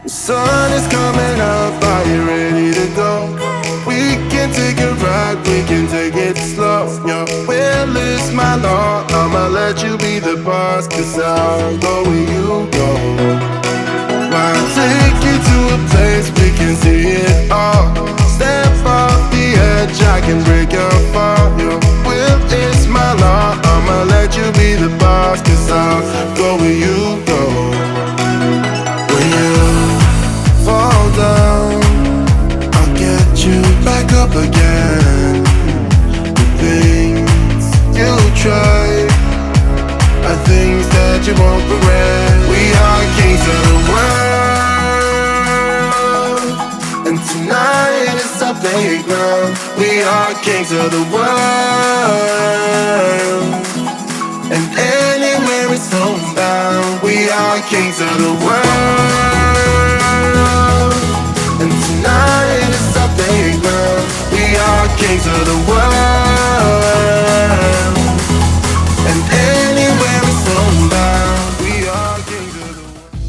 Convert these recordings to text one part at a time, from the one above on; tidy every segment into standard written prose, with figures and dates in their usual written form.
The sun is coming up, are you ready to go? We can take a ride, we can take it slow. Your will is my law, I'ma let you be the boss, 'cause I'll go where you go. I'll take you to a place we can see it all. Step off the edge, I can break your fall. Your will is my law, I'ma let you be the boss, 'cause I'll go where you go. When you fall down, I'll get you back up again. The things you try are things that you won't regret. We are kings of the world, and tonight is our playground. We are kings of the world, and anywhere is homebound. We are kings of the world, and tonight is our playground. We are kings of the world, and anywhere is homebound. We are kings of the world.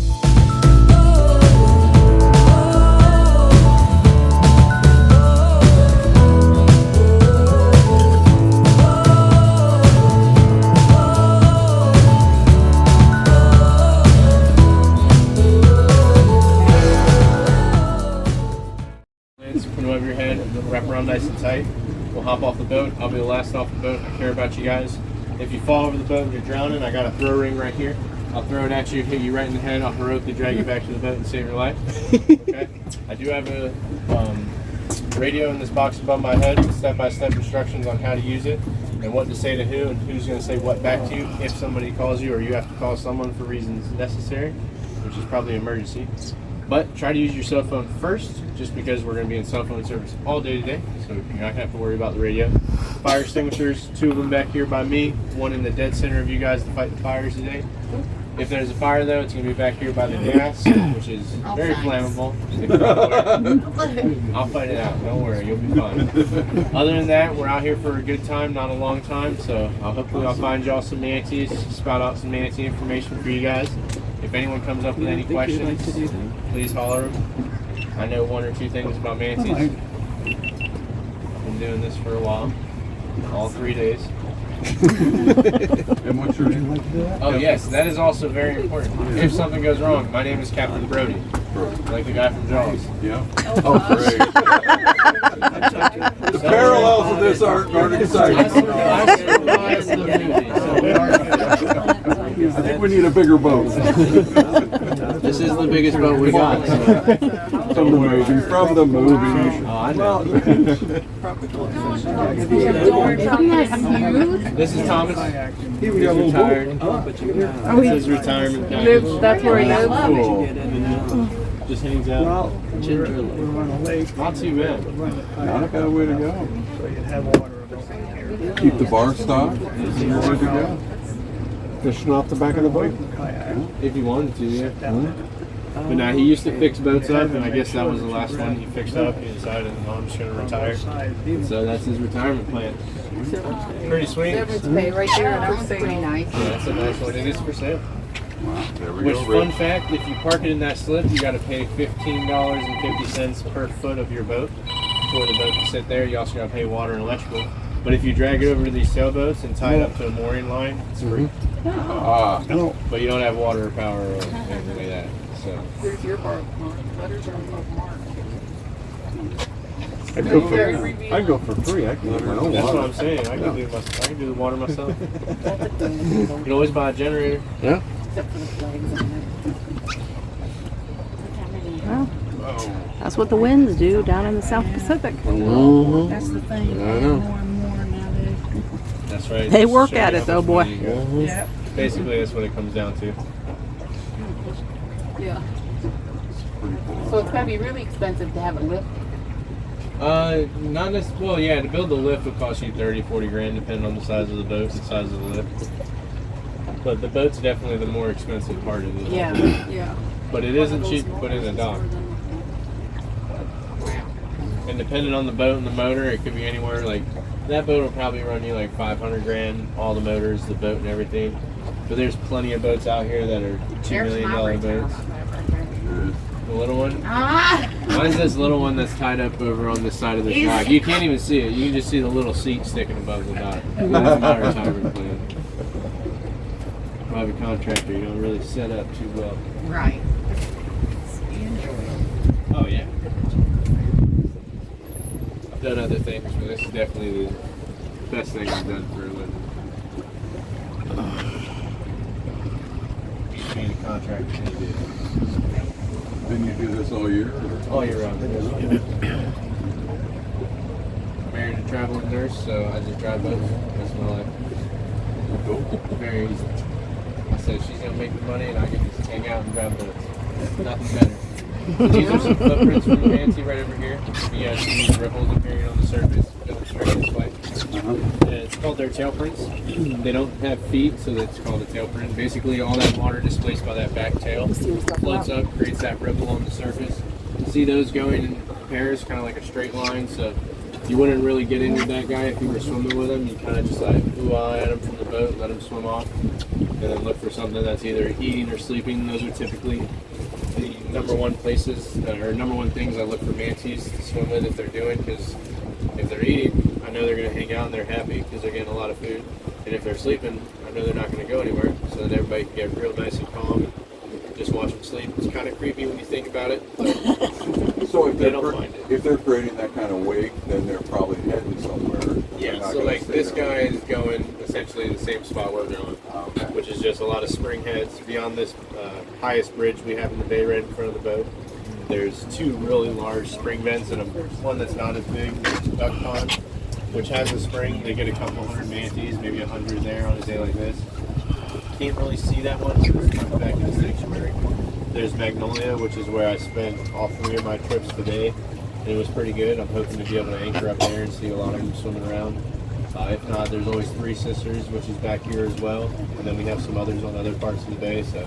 Put them over your head, wrap around nice and tight. We'll hop off the boat. I'll be the last off the boat. I care about you guys. If you fall over the boat and you're drowning, I got a throw ring right here. I'll throw it at you, hit you right in the head. I'll heroically drag you back to the boat and save your life. Okay? I do have a radio in this box above my head with step-by-step instructions on how to use it and what to say to who and who's going to say what back to you if somebody calls you or you have to call someone for reasons necessary, which is probably an emergency. But try to use your cell phone first, just because we're going to be in cell phone service all day today, so you're not going to have to worry about the radio. Fire extinguishers, 2 of them back here by me, 1 in the dead center of you guys to fight the fires today. If there's a fire though, it's going to be back here by the gas, which is very flammable. I'll fight it out, don't worry, you'll be fine. Other than that, we're out here for a good time, not a long time, so hopefully I'll find y'all some manatees, spout out some manatee information for you guys. If anyone comes up with any questions, please holler. I know 1 or 2 things about manatees. Been doing this for a while, all 3 days. And what's your name? Oh yes, that is also very important. If something goes wrong, my name is Captain Brody, like the guy from Jaws. Yeah. Oh, great. The parallels of this aren't exciting. I think we need a bigger boat. This is the biggest boat we got. From the movie. From the movie. Oh, I know. This is Thomas. He's retired. This is retirement. That's where he lives. Cool. Just hangs out. Not too bad. Not a bad way to go. Keep the bar stocked. Good to go. Fishing off the back of the boat? If you wanted to, yeah. But now he used to fix boats up, and I guess that was the last one he fixed up. He decided, no, I'm just going to retire. So that's his retirement plan. Pretty sweet. Severance pay right there, and that was pretty nice. Yeah, that's a nice one. It is for sale. Wow, there we Which, go. fun fact, if you park it in that slip, you got to pay $15.50 per foot of your boat for the boat to sit there. You also got to pay water and electrical. But if you drag it over to these sailboats and tie it up to a mooring line, it's free. But you don't have water or power or anything like that. So. Here's your part. Letters are above mark. I'd go for free. I can get my own That's water. what I'm saying. I can do the water myself. You can always buy a generator. Yeah. Except for the flags on it. Well, that's what the winds do down in the South Pacific. Mm-hmm. That's the thing. I know. More and more nowadays. That's right. They Just work showing at you it how though, much boy. money you got. Yeah. Basically, that's what it comes down to. Yeah. So it's gotta be really expensive to have a lift. Not necessarily. Well, yeah, to build the lift would cost you 30, 40 grand, depending on the size of the boat and the size of the lift. But the boat's definitely the more expensive part of it. Yeah, yeah. But it isn't cheap to put in a dock. And depending on the boat and the motor, it could be anywhere like that boat will probably run you like 500 grand, all the motors, the boat and everything. But there's plenty of boats out here that are $2 million boats. The little Mine's this little one that's tied up over on this side of the dock. You can't even see it. You can just see the little seat sticking above the dock. That's my retirement plan. Private contractor, you don't really set up too well. Right. Oh yeah. I've done other things, but this is definitely the best thing I've done for a living. Being a contractor any day. Didn't you do this all year? All year round. I'm married a traveling nurse, so I just drive boats. That's my life. Very easy. I said she's gonna make the money, and I get to hang out and drive boats. Nothing better. These are some footprints from the Manatee right over here. You guys see these ripples appearing on the surface, going straight this way. And it's called their tail prints. They don't have feet, so that's called a tail print. Basically, all that water displaced by that back tail floats up, creates that ripple on the surface. You see those going in pairs, kind of like a straight line. So you wouldn't really get into that guy if you were swimming with him. You kind of just like ooh-ah at him from the boat, let him swim off, and then look for something that's either eating or sleeping. Those are typically the number one places, or number one things I look for manatees to swim with if they're doing, because if they're eating, I know they're going to hang out and they're happy because they're getting a lot of food. And if they're sleeping, I know they're not going to go anywhere. So then everybody can get real nice and calm and just watch them sleep. It's kind of creepy when you think about it. So if They don't mind it. if they're creating that kind of wake, then they're probably heading somewhere. They're Yeah, not so gonna like stay this there. guy is going essentially the same spot we're going, Okay. which is just a lot of spring heads. Beyond this highest bridge we have in the bay right in front of the boat, there's two really large spring vents and one that's not as big, it's a duck pond, which has a spring. They get a couple hundred manatees, maybe 100 there on a day like this. Can't really see that one, so it's kind of back in the sanctuary. There's Magnolia, which is where I spent all 3 of my trips today, and it was pretty good. I'm hoping to be able to anchor up there and see a lot of them swimming around. If not, there's always Three Sisters, which is back here as well, and then we have some others on other parts of the bay. So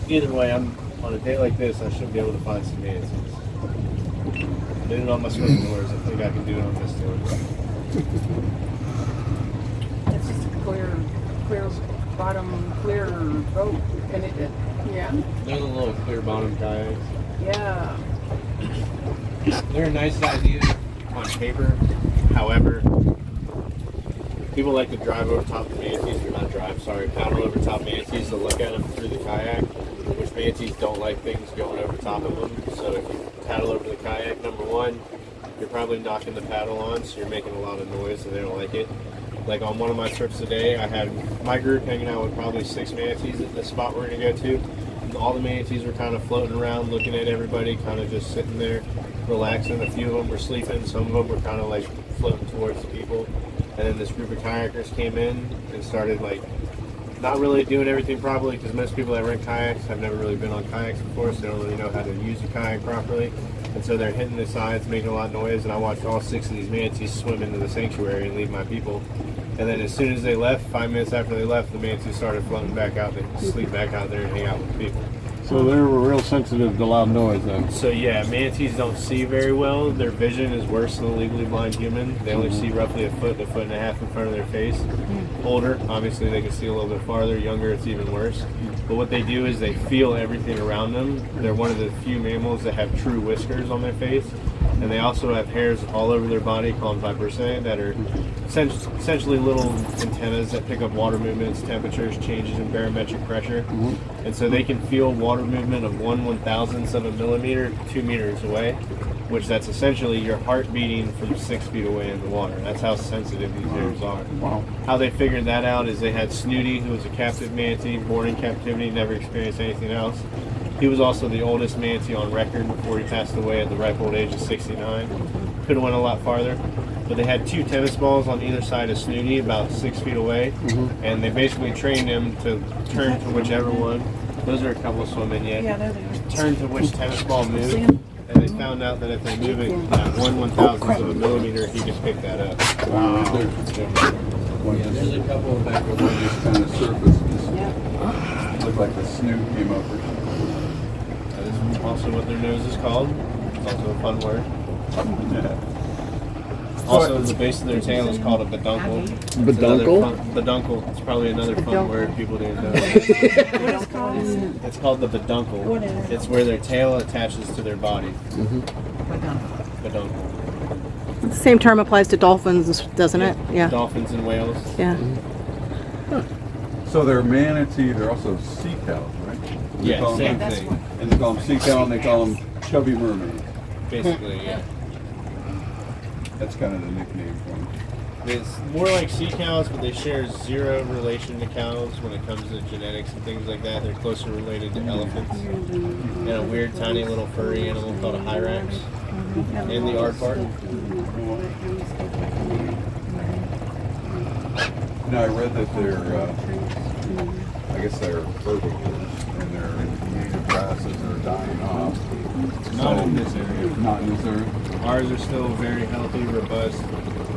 either way, on a day like this, I should be able to find some manatees. I did it on my swimming lures. I think I can do it on this one. It's just a clear bottom, clear boat. And it, yeah. They're the little clear bottom kayaks. Yeah. They're a nice idea on paper. However, people like to drive over top of manatees, or not drive, sorry, paddle over top manatees to look at them through the kayak, which manatees don't like things going over top of them. So if you paddle over the kayak, number one, you're probably knocking the paddle on, so you're making a lot of noise and they don't like it. Like on one of my trips today, I had my group hanging out with probably 6 manatees at the spot we're going to go to. And all the manatees were kind of floating around, looking at everybody, kind of just sitting there, relaxing. A few of them were sleeping, some of them were kind of like floating towards the people. And then this group of kayakers came in and started like not really doing everything properly, because most people that rent kayaks have never really been on kayaks before, so they don't really know how to use a kayak properly. And so they're hitting the sides, making a lot of noise, and I watched all 6 of these manatees swim into the sanctuary and leave my people. And then as soon as they left, 5 minutes after they left, the manatees started floating back out. They sleep back out there and hang out with the people. So they're real sensitive to loud noise then. So yeah, manatees don't see very well. Their vision is worse than a legally blind human. They only see roughly a foot and a half in front of their face. Older, obviously they can see a little bit farther. Younger, it's even worse. But what they do is they feel everything around them. They're one of the few mammals that have true whiskers on their face. And they also have hairs all over their body called vibrissae that are essentially little antennas that pick up water movements, temperatures, changes in barometric pressure. And so they can feel water movement of 1/1000th of a millimeter 2 meters away, which that's essentially your heart beating from 6 feet away in the water. That's how sensitive these hairs are. Wow. How they figured that out is they had Snooty, who was a captive manatee, born in captivity, never experienced anything else. He was also the oldest manatee on record before he passed away at the ripe old age of 69. Could have went a lot farther. But they had 2 tennis balls on either side of Snooty, about 6 feet away, and they basically trained him to turn to whichever one. Those are a couple swimming yet. Yeah, there they are. Turn to which tennis ball moved, and they found out that if they move it at 1/1000th of a millimeter, he could pick that up. Wow. Yeah, there's a couple back When over this kind of surface just Yeah. looked like the snoot came up or something. That is also what their nose is called. It's also a fun word. Also, the base of their tail is called a peduncle. It's another Peduncle? fun- Peduncle. It's probably another fun Peduncle. word people didn't know. What is called? It's called the peduncle. What is it? It's where their tail attaches to their body. but don't. The same term applies to dolphins, doesn't it? Yeah. Dolphins and whales. Yeah. So they're manatee, they're also sea cows, right? They Yeah, call same them- thing. And they call them sea cow and they call them chubby mermaids. Basically, yeah. That's kind of the nickname for them. It's more like sea cows, but they share zero relation to cows when it comes to genetics and things like that. They're closer related to elephants and a weird tiny little furry animal called a hyrax in the aardvark. Now I read that they're, I guess they're herbivores and their native grasses are dying off. Not in this area. Not in this area? Ours are still very healthy, robust.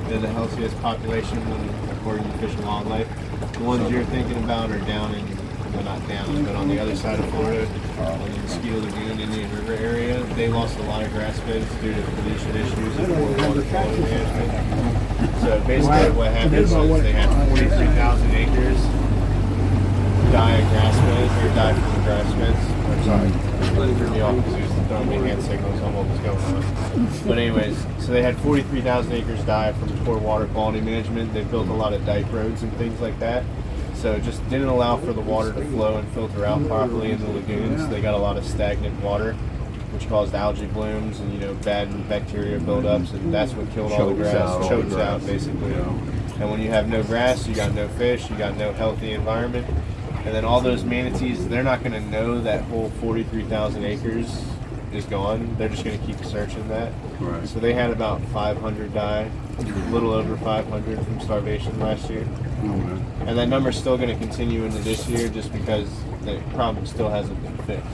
They're the healthiest population according to Fish and Wildlife. The ones you're thinking about are down in, well not down, but on the other side of Florida, on the Mosquito Lagoon, Indian River area. They lost a lot of grass beds due to pollution issues and poor water quality management. So basically what happens is they had 43,000 acres die of grass beds, or die from the grass beds. I'm sorry, it threw me off because he was throwing me hand signals on what was going on. But anyways, so they had 43,000 acres die from poor water quality management. They built a lot of dike roads and things like that. So it just didn't allow for the water to flow and filter out properly in the lagoons. They got a lot of stagnant water, which caused algae blooms and bad bacteria buildups, and that's what killed all the grass. Chokes out basically. And when you have no grass, you got no fish, you got no healthy environment. And then all those manatees, they're not going to know that whole 43,000 acres is gone. They're just going to keep searching that. Right. So they had about 500 die, a little over 500 from starvation last year. Okay. And that number's still going to continue into this year just because the problem still hasn't been fixed.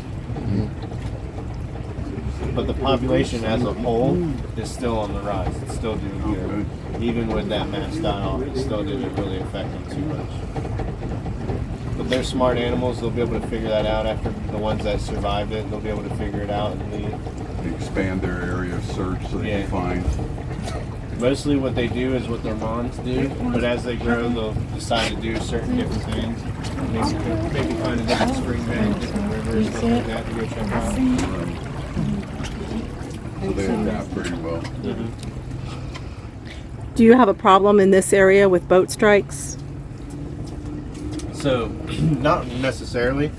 But the population as a whole is still on the rise. It's still doing good. Even with that mass die-off, it still didn't really affect them too much. But they're smart animals. They'll be able to figure that out after the ones that survived it. They'll be able to figure it out and leave. They expand their area of search so they can find. Mostly what they do is what their moms do, but as they grow, they'll decide to do certain different things. Maybe find a different spring bank, different rivers, stuff like that to go check out. So they adapt pretty well. Do you have a problem in this area with boat strikes? So, not necessarily.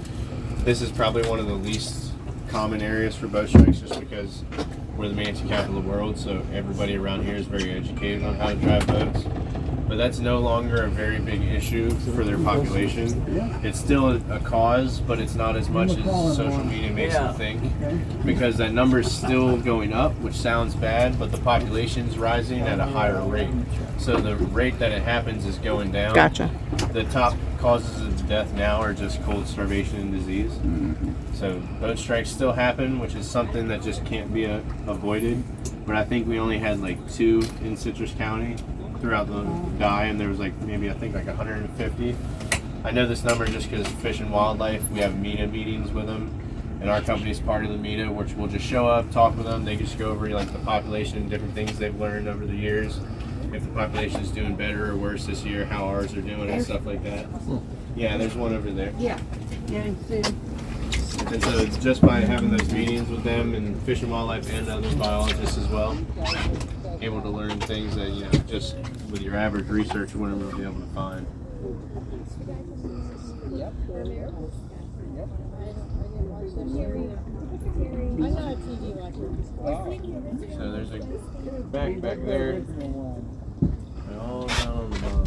This is probably one of the least common areas for boat strikes just because we're the Manatee Capital of the world, so everybody around here is very educated on how to drive boats. But that's no longer a very big issue for their population. It's still a cause, but it's not as much as social media makes them think, because that number is still going up, which sounds bad, but the population's rising at a higher rate. So the rate that it happens is going down. Gotcha. The top causes of death now are just cold, starvation, and disease. So boat strikes still happen, which is something that just can't be avoided. But I think we only had like 2 in Citrus County throughout the die, and there was maybe I think 150. I know this number just because Fish and Wildlife, we have META meetings with them, and our company's part of the META, which we'll just show up, talk with them. They just go over the population and different things they've learned over the years. If the population is doing better or worse this year, how ours are doing and stuff like that. Yeah, there's one over there. Yeah. And so just by having those meetings with them and Fish and Wildlife and other biologists as well, able to learn things that just with your average research you wouldn't really be able to find. So there's a back there. And all down on the bottom.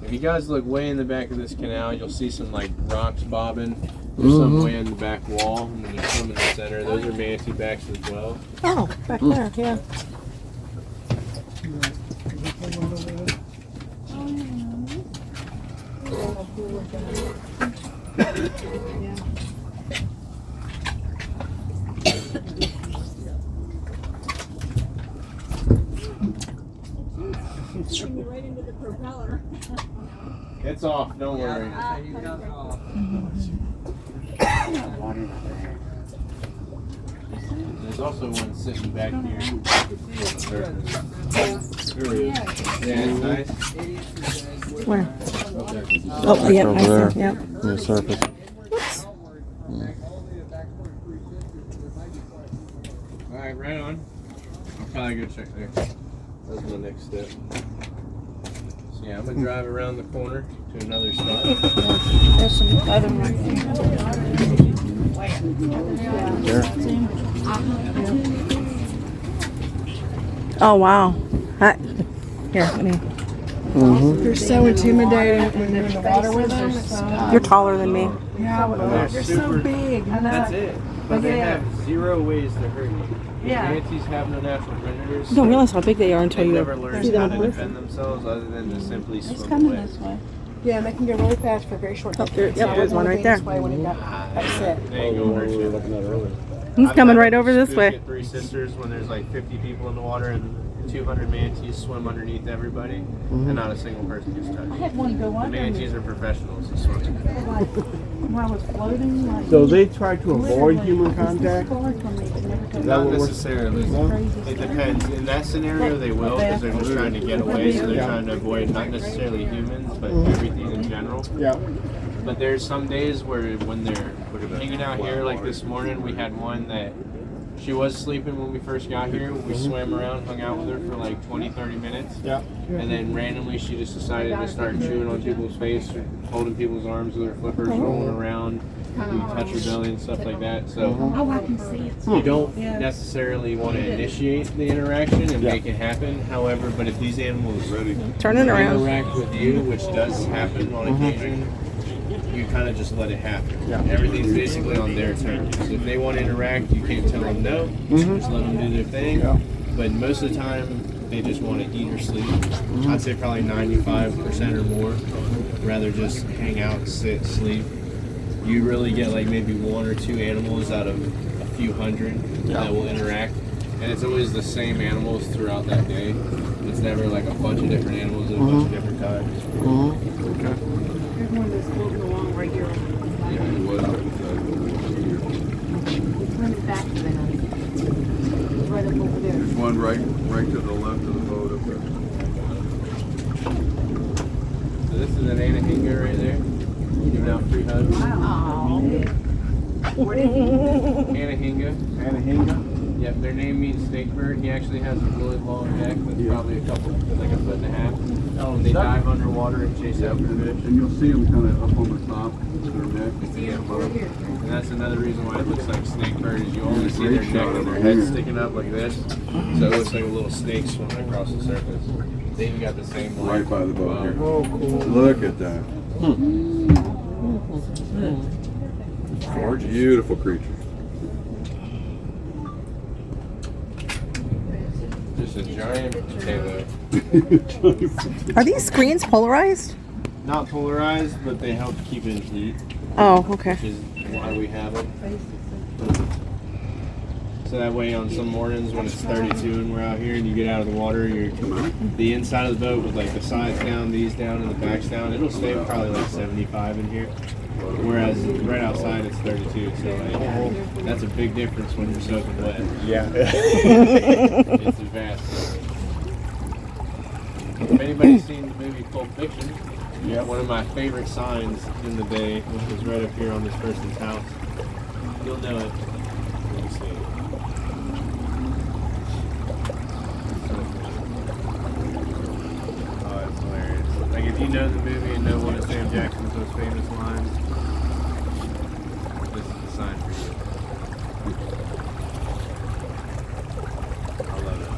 If you guys look way in the back of this canal, you'll see some rocks bobbing. There's some way in the back wall, and then there's some in the center. Those are manatee backs as well. Oh, back there, yeah. Right into the propeller. It's off, don't worry. There's also one sitting back here. There he is. Yeah, it's nice. Where? Okay. Oh, yeah, I over there. see. Yeah. On the surface. Alright, right on. I'll probably go check there. That's my next step. So yeah, I'm gonna drive around the corner to another spot. There's some other right Oh wow. Hi. Here, let me. They're so intimidating when you're in the water with them. You're taller than me. Yeah, they're so big. That's it. But they have zero ways to hurt you. Manatees have no natural predators. You don't realize how big they are until They you never learn see how them. to defend themselves other than to simply swim away. Yeah, and they can go really fast for a very short Oh, there, distance. yep, there's one right there. This way when he got upset. They ain't gonna hurt you. He's I've coming had right over this spook way. at Three Sisters when there's like 50 people in the water and 200 manatees swim underneath everybody, and not a single person gets touched. I had one go The under me manatees are professionals at swimming. when I was floating. Like, So they try to avoid human contact? Not Not necessarily. It depends. In that scenario, they will because they're just trying to get away, so they're trying to avoid not necessarily humans, but everything in general. Yeah. But there's some days where when they're hanging out here, like this morning, we had one that she was sleeping when we first got here. We swam around, hung out with her for like 20, 30 minutes. Yeah. And then randomly she just decided to start chewing on people's face, holding people's arms with her flippers, rolling around, you touch her belly and stuff like that. So Oh, I can see it. you don't necessarily want to initiate the interaction and make it happen. However, but if these animals Turn it around. interact with you, which does happen on occasion, you kind of just let it happen. Yeah. Everything's basically on their terms. If they want to interact, you can't tell them no. Just let them do their thing. Yeah. But most of the time, they just want to eat or sleep. I'd say probably 95% or more. Rather just hang out, sit, sleep. You really get like maybe one or two animals out of a few hundred that will interact. And it's always the same animals throughout that day. It's never like a bunch of different animals at a bunch of different times. Okay. There's one that's floating along right here. Running back to them. Right up over there. There's one right to the left of the boat up there. So this is an anahinga right there. Giving out free hugs. Anahinga. Anahinga? Yep, their name means snake bird. He actually has a really long neck that's probably like a foot and a half. Oh, They dive underwater and chase after fish. And you'll see them kind of up on the top of their neck. And that's another reason why it looks like snake bird is you only see their neck and their head sticking up like this. So it looks like a little snake swimming across the surface. They even got the same line. Right by the boat here. Oh, cool. Look at that. Gorgeous. Beautiful creature. Just a giant potato. Are these screens polarized? Not polarized, but they help keep it in heat, Oh, okay. which is why we have it. So that way on some mornings when it's 32 and we're out here and you get out of the water, you're the inside of the boat with like the sides down, these down, and the backs down, it'll stay probably like 75 in here. Whereas right outside it's 32, so like, that's a big difference when you're soaking wet. Yeah. It's vast. If anybody's seen the movie Pulp Fiction, one of my favorite signs in the day, which is right up here on this person's house, you'll know it when you see it. Oh, it's hilarious. Like if you know the movie and know one of Sam Jackson's most famous lines, this is the sign for you. I love it.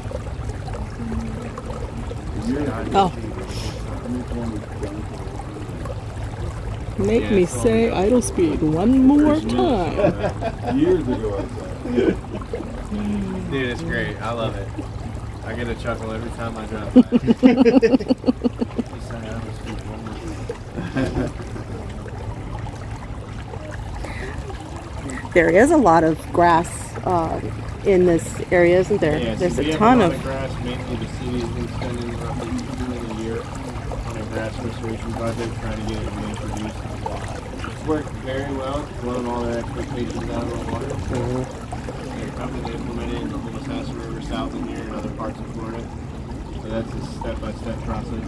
Oh. Make Yeah, me it's all say good. idle speed one more time. Years ago, I said. Dude, it's great. I love it. I get a chuckle every time I drive by. There is a lot of grass in this area, isn't there? Yeah, There's so we a have ton lot of. grass. Mainly the city's been spending roughly $2 million a year on a grass restoration project, trying to get it reintroduced. It's worked very well. It's blown all their expectations out of the water. They're coming to implement it in the Minnesota River South in here and other parts of Florida. So that's a step-by-step process.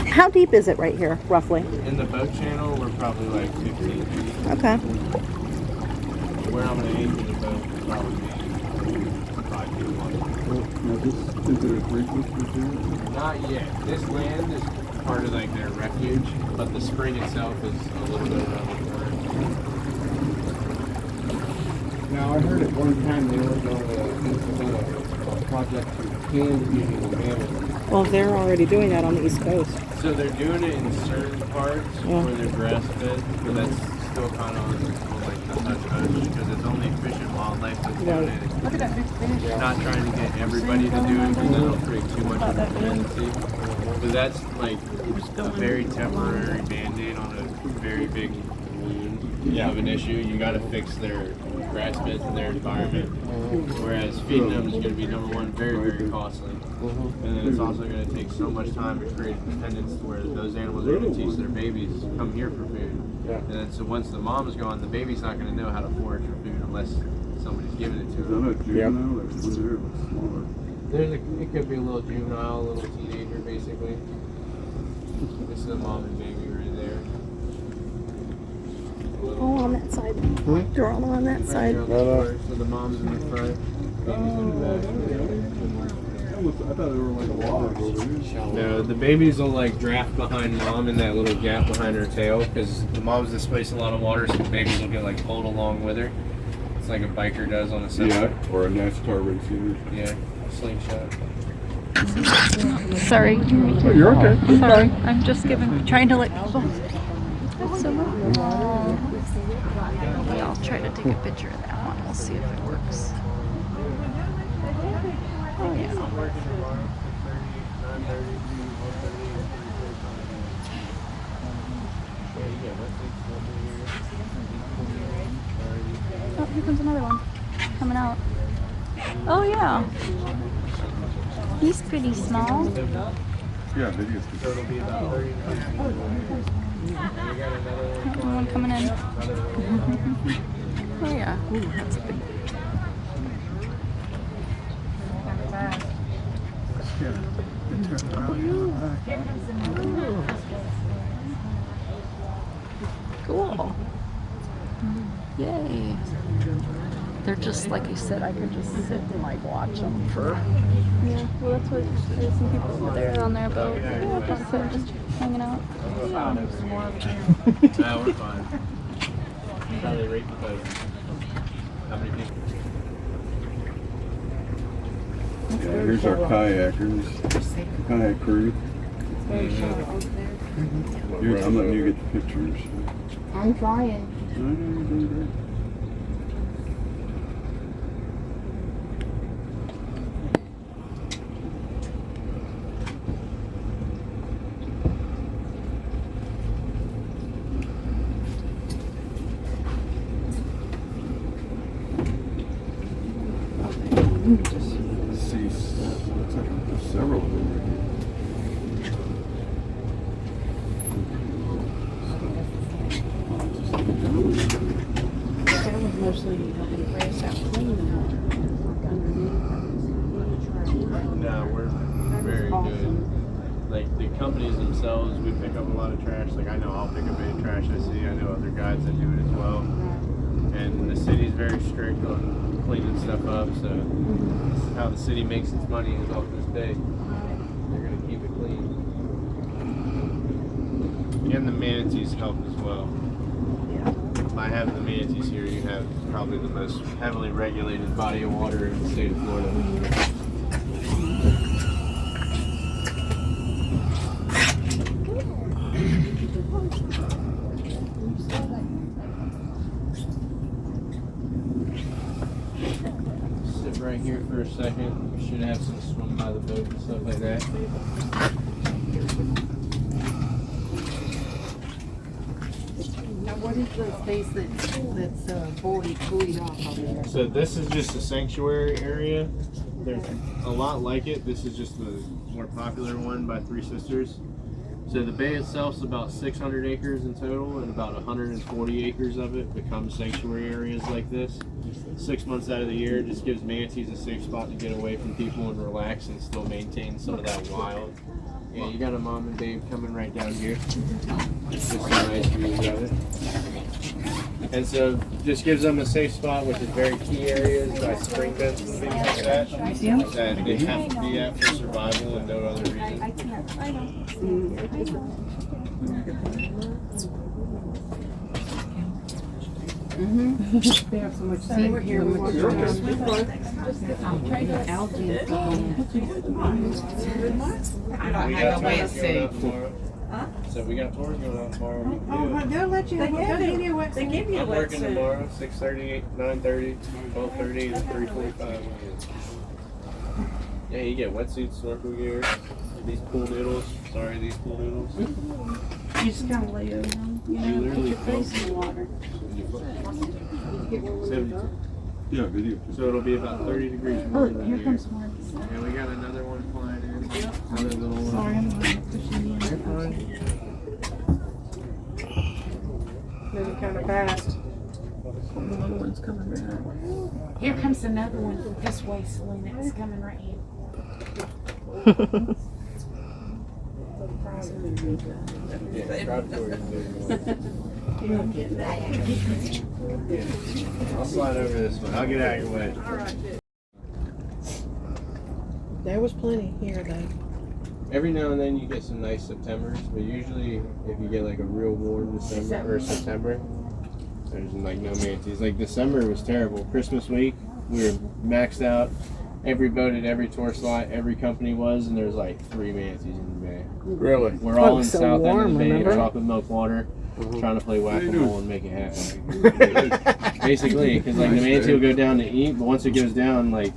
How deep is it right here, roughly? In the boat channel, we're probably like 15 feet. Okay. Where I'm going to aim for the boat is probably 5 feet wide. Now this, is there a creek here? Not yet. This land is part of like their refuge, but the spring itself is a little bit around the corner. Now, I heard at one time they were going to implement a project to can using the mammoth. Well, they're already doing that on the East Coast. So they're doing it in certain parts Yeah. where they're grass fed, but that's still kind of on like the hush hush because it's only Fish and Wildlife that's doing it. Look at that big fish. Not trying to get everybody to do it because then it'll create too much of a dependency. But that's like a very temporary band-aid on a very big wound of an issue. You got to fix their grass beds and their environment. Whereas feeding them is going to be number one, very, very costly. And then it's also going to take so much time to create a dependence to where those animals are going to teach their babies come here for food. And then so once the mom is gone, the baby's not going to know how to forage for food unless somebody's giving it to Is them. that a juvenile? That's one there looks smaller. It could be a little juvenile, a little teenager, basically. This is a mom and baby right there. Oh, on that side. They're all on that side. Right here on the front, so the mom's in the front, baby's in the back. I thought they were like a log over here. No, the babies will like draft behind mom in that little gap behind her tail because the mom's displacing a lot of water, so the babies will get like pulled along with her. It's like a biker does on a semi. Yeah, or a NASCAR racer. Yeah, slingshot. Sorry. Oh, you're okay. You're Sorry. fine. I'm just trying to let people. So, I'll try to take a picture of that one. We'll see if it works. Oh yeah. Oh, here comes another one coming out. Oh yeah. He's pretty small. Yeah, videos. So it'll be about 30 One coming in. Oh yeah. Ooh, that's a big. Cool. Yay. They're just like you said, I could just sit and like watch them for. Yeah, well that's what there's some people over there on their boat. Yeah, just hanging out. No, we're fine. How they rate the boat? How many people? Yeah, here's our kayakers, kayak crew. I'm letting you get the pictures. I'm trying. I know you're doing great. See, looks like there's several of them. That was mostly helping grass out clean. No, we're very good. Like the companies themselves, we pick up a lot of trash. Like I know I'll pick up any trash I see. I know other guides that do it as well. And the city's very strict on cleaning stuff up. So this is how the city makes its money is off this day. They're gonna keep it clean. And the manatees help as well. By having the manatees here, you have probably the most heavily regulated body of water in the state of Florida. Sit right here for a second. We should have some swim by the boat and stuff like that. Now, what is the space that's buoyed off over there? So this is just a sanctuary area. There's a lot like it. This is just the more popular one by Three Sisters. So the bay itself is about 600 acres in total, and about 140 acres of it become sanctuary areas like this. 6 months out of the year, it just gives manatees a safe spot to get away from people and relax and still maintain some of that wild. Yeah, you got a mom and babe coming right down here. Just some nice views of it. And so just gives them a safe spot, which is very key areas by spring beds and things like that. That they have to be at for survival and no other reason. They have so much sea here. Algae. I don't have no way of seeing. So we got tours going on tomorrow. Oh, they'll let you. They give you a wetsuit. They give you a I'm working wetsuit. tomorrow, 6:30, 9:30, 12:30, and 3:45. Yeah, you get wetsuits, snorkel gear, these pool noodles. Sorry, these pool noodles. You just kind of lay over them. You know, put your face in the water. 72. Yeah, video. So it'll be about 30 degrees Oh, warmer. here comes Mark. And we got another one flying in. Another little one. Sorry, I'm pushing you. You're fine. Moving kind of fast. Another one's coming right up. Here comes another one. This way, Selena. It's coming right here. Yeah, crowd tour is good. I'll slide over this one. I'll get out of your way. There was plenty here though. Every now and then you get some nice Septembers, but usually if you get like a real warm December or September, there's like no manatees. Like December was terrible. Christmas week, we were maxed out. Every boat at every tour slot, every company was, and there's like 3 manatees in the bay. Really? We're all in so south warm, end of the bay, remember? chocolate milk water, trying to play whack-a-mole and make it happen. Basically, because like the manatee will go down to eat, but once it goes down, like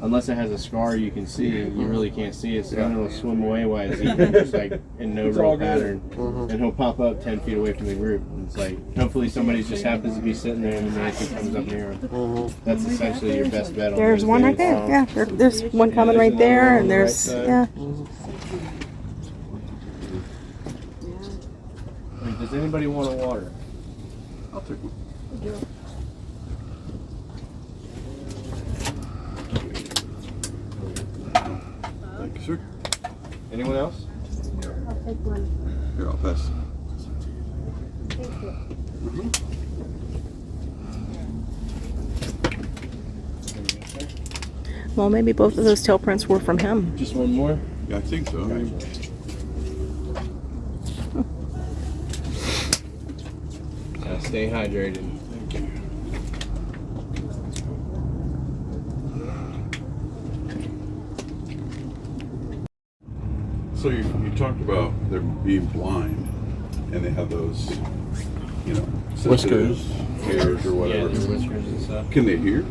unless it has a scar you can see, you really can't see it. So then it'll swim away while it's eating, just like in no real pattern, and he'll pop up 10 feet away from the group. And it's like hopefully somebody just happens to be sitting there and the manatee comes up near him. That's essentially your best bet. On There's those one right days. there. Yeah, there's one coming right there, and there's yeah. Wait, does anybody want a water? I'll take one. Thank you, sir. Anyone else? Here, I'll pass. Well, maybe both of those tail prints were from him. Just one more. Yeah, I think so. Stay hydrated. Thank you. So you talked about them being blind, and they have those, you know, Whiskers. ears or Yeah, whatever. their whiskers and stuff. Can they hear?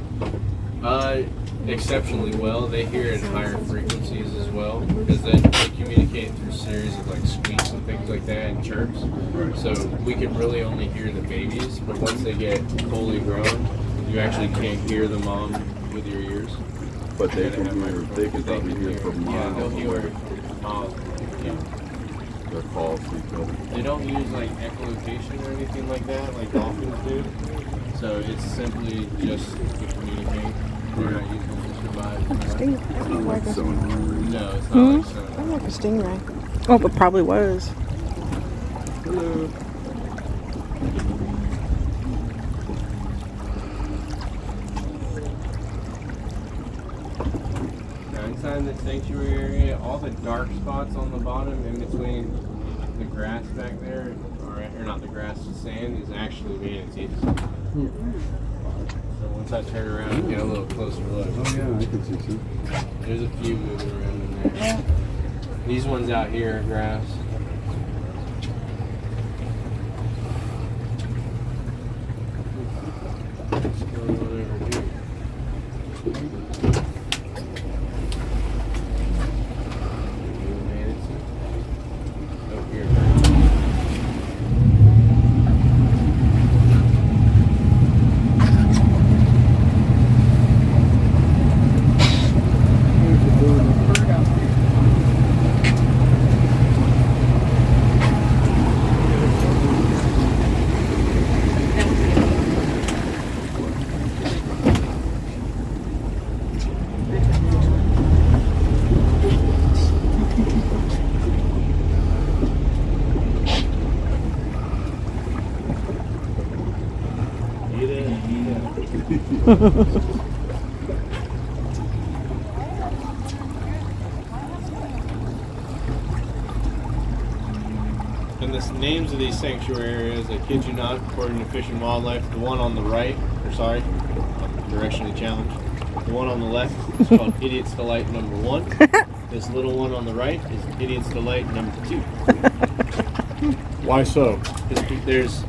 Exceptionally well. They hear at higher frequencies as well because they communicate through a series of like squeaks and things like that and chirps. Right. So we can really only hear the babies, but once they get fully grown, you actually can't hear the mom with your ears. But they can hear. They can probably hear from Yeah, they'll miles. hear miles. Yeah. Their calls to each other. They don't use like echolocation or anything like that, like dolphins do. So it's simply just to communicate. They're not using it to survive. It's not like someone. No, it's not like so. Like a stingray. Oh, but probably was. Hello. Now inside the sanctuary area, all the dark spots on the bottom in between the grass back there, or not the grass, the sand, is actually manatees. So once I turn around and get a little closer look, Oh yeah, I can see some. there's a few moving around in there. These ones out here are grass. What's going on over here? Manatee. Up here. And the names of these sanctuary areas, I kid you not, according to Fish and Wildlife, the one on the right, or sorry, I'm directionally challenged. The one on the left is called Idiot's Delight number 1. This little one on the right is Idiot's Delight number 2. Why so? Because there's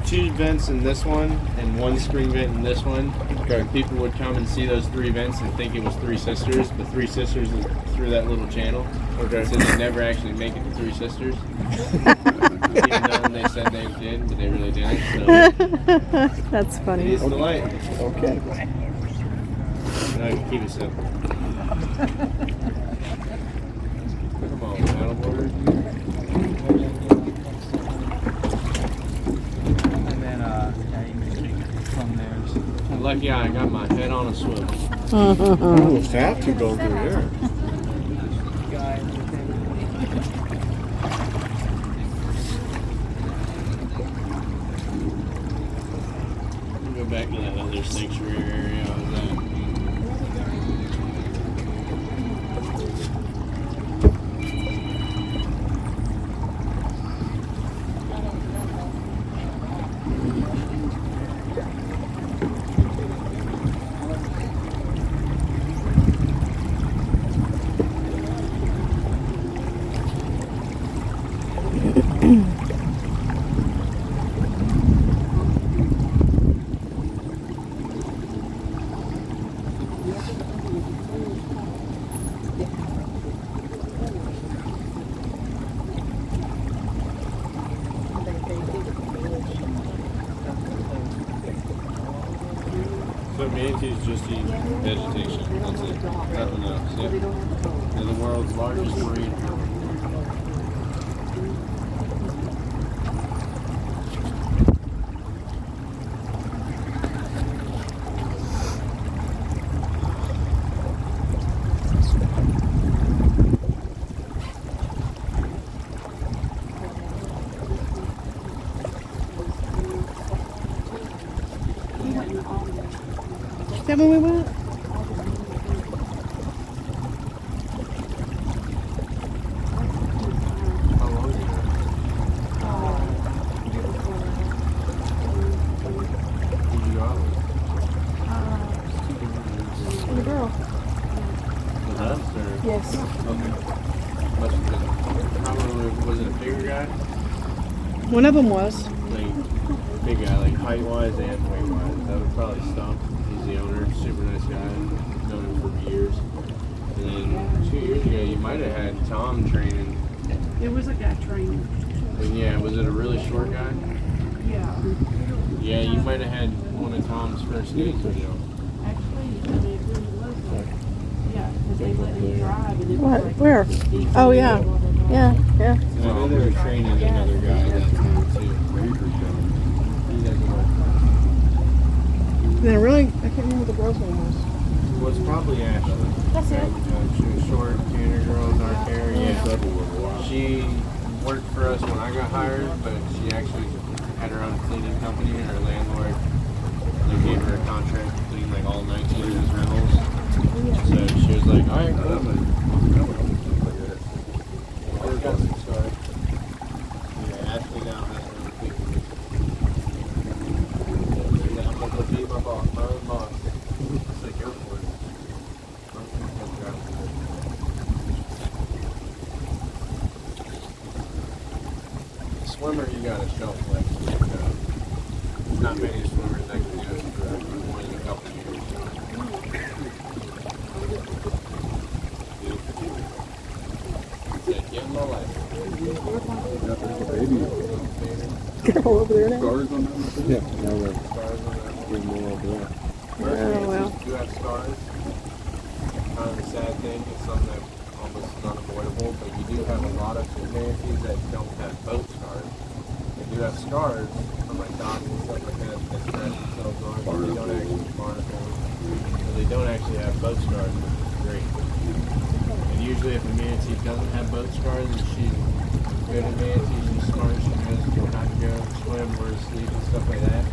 2 vents in this one and 1 spring vent in this one. Okay. People would come and see those 3 vents and think it was 3 sisters, but 3 sisters is through that little channel. Okay. So they never actually make it to 3 sisters. Even though they said they did, but they really didn't. So That's funny. Idiot's Delight. Okay. And I can keep it simple. Come on, paddleboard. And then, yeah, you can take it from there. Lucky I got my head on a swivel. Almost have to go through there. Go back to that other sanctuary area I was at. So manatees just eat vegetation. That's it. Nothing else. Yeah. They're the world's largest marine mammal. Is that when we went? How long is it? Who'd you go out with? The girl. Was us or? Yes. Okay. Must have been. Probably, was it a bigger guy? One of them was. Like, big guy, like height-wise and weight-wise. That would probably stop. He's the owner. Super nice guy. Known him for years. And then 2 years ago, you might have had Tom training. It was a guy training. And yeah, was it a really short guy? Yeah. Yeah, you might have had one of Tom's first days with you. Actually, it really was. Yeah, because they let him drive and it was What? like. Where? Oh, yeah. Yeah, yeah. And I know they were training another guy that time too. He doesn't work. Then really, I can't remember what the girl's name was. Well, it's probably Ashley. That's it. She was short, tanner girl, dark hair. Yeah. She worked for us when I got hired, but she actually had her own cleaning company. Her landlord, they gave her a contract to clean like all 19 of his rentals. So she was like, all right, cool. I've got some stars. Yeah, Ashley now has her own cleaning. Yeah, I'm gonna go be my boss, my own boss. It's like, go for it. Swimmer, you got a shelf life. Not many swimmers that can do it for more than a couple of years. Give him a life. Girl over there now. Scars on them? Yeah, now we're Stars on that getting more over there. Oh, well. do have stars. Kind of a sad thing. It's something that almost is unavoidable, but you do have a lot of manatees that don't have boat scars. They do have scars from like dogs and stuff like that that scratch themselves on, but they don't actually barnacles. So they don't actually have boat scars, which is great. And usually if a manatee doesn't have boat scars and she's good at manatee, she's smart, she knows how to go swim, where to sleep and stuff like that,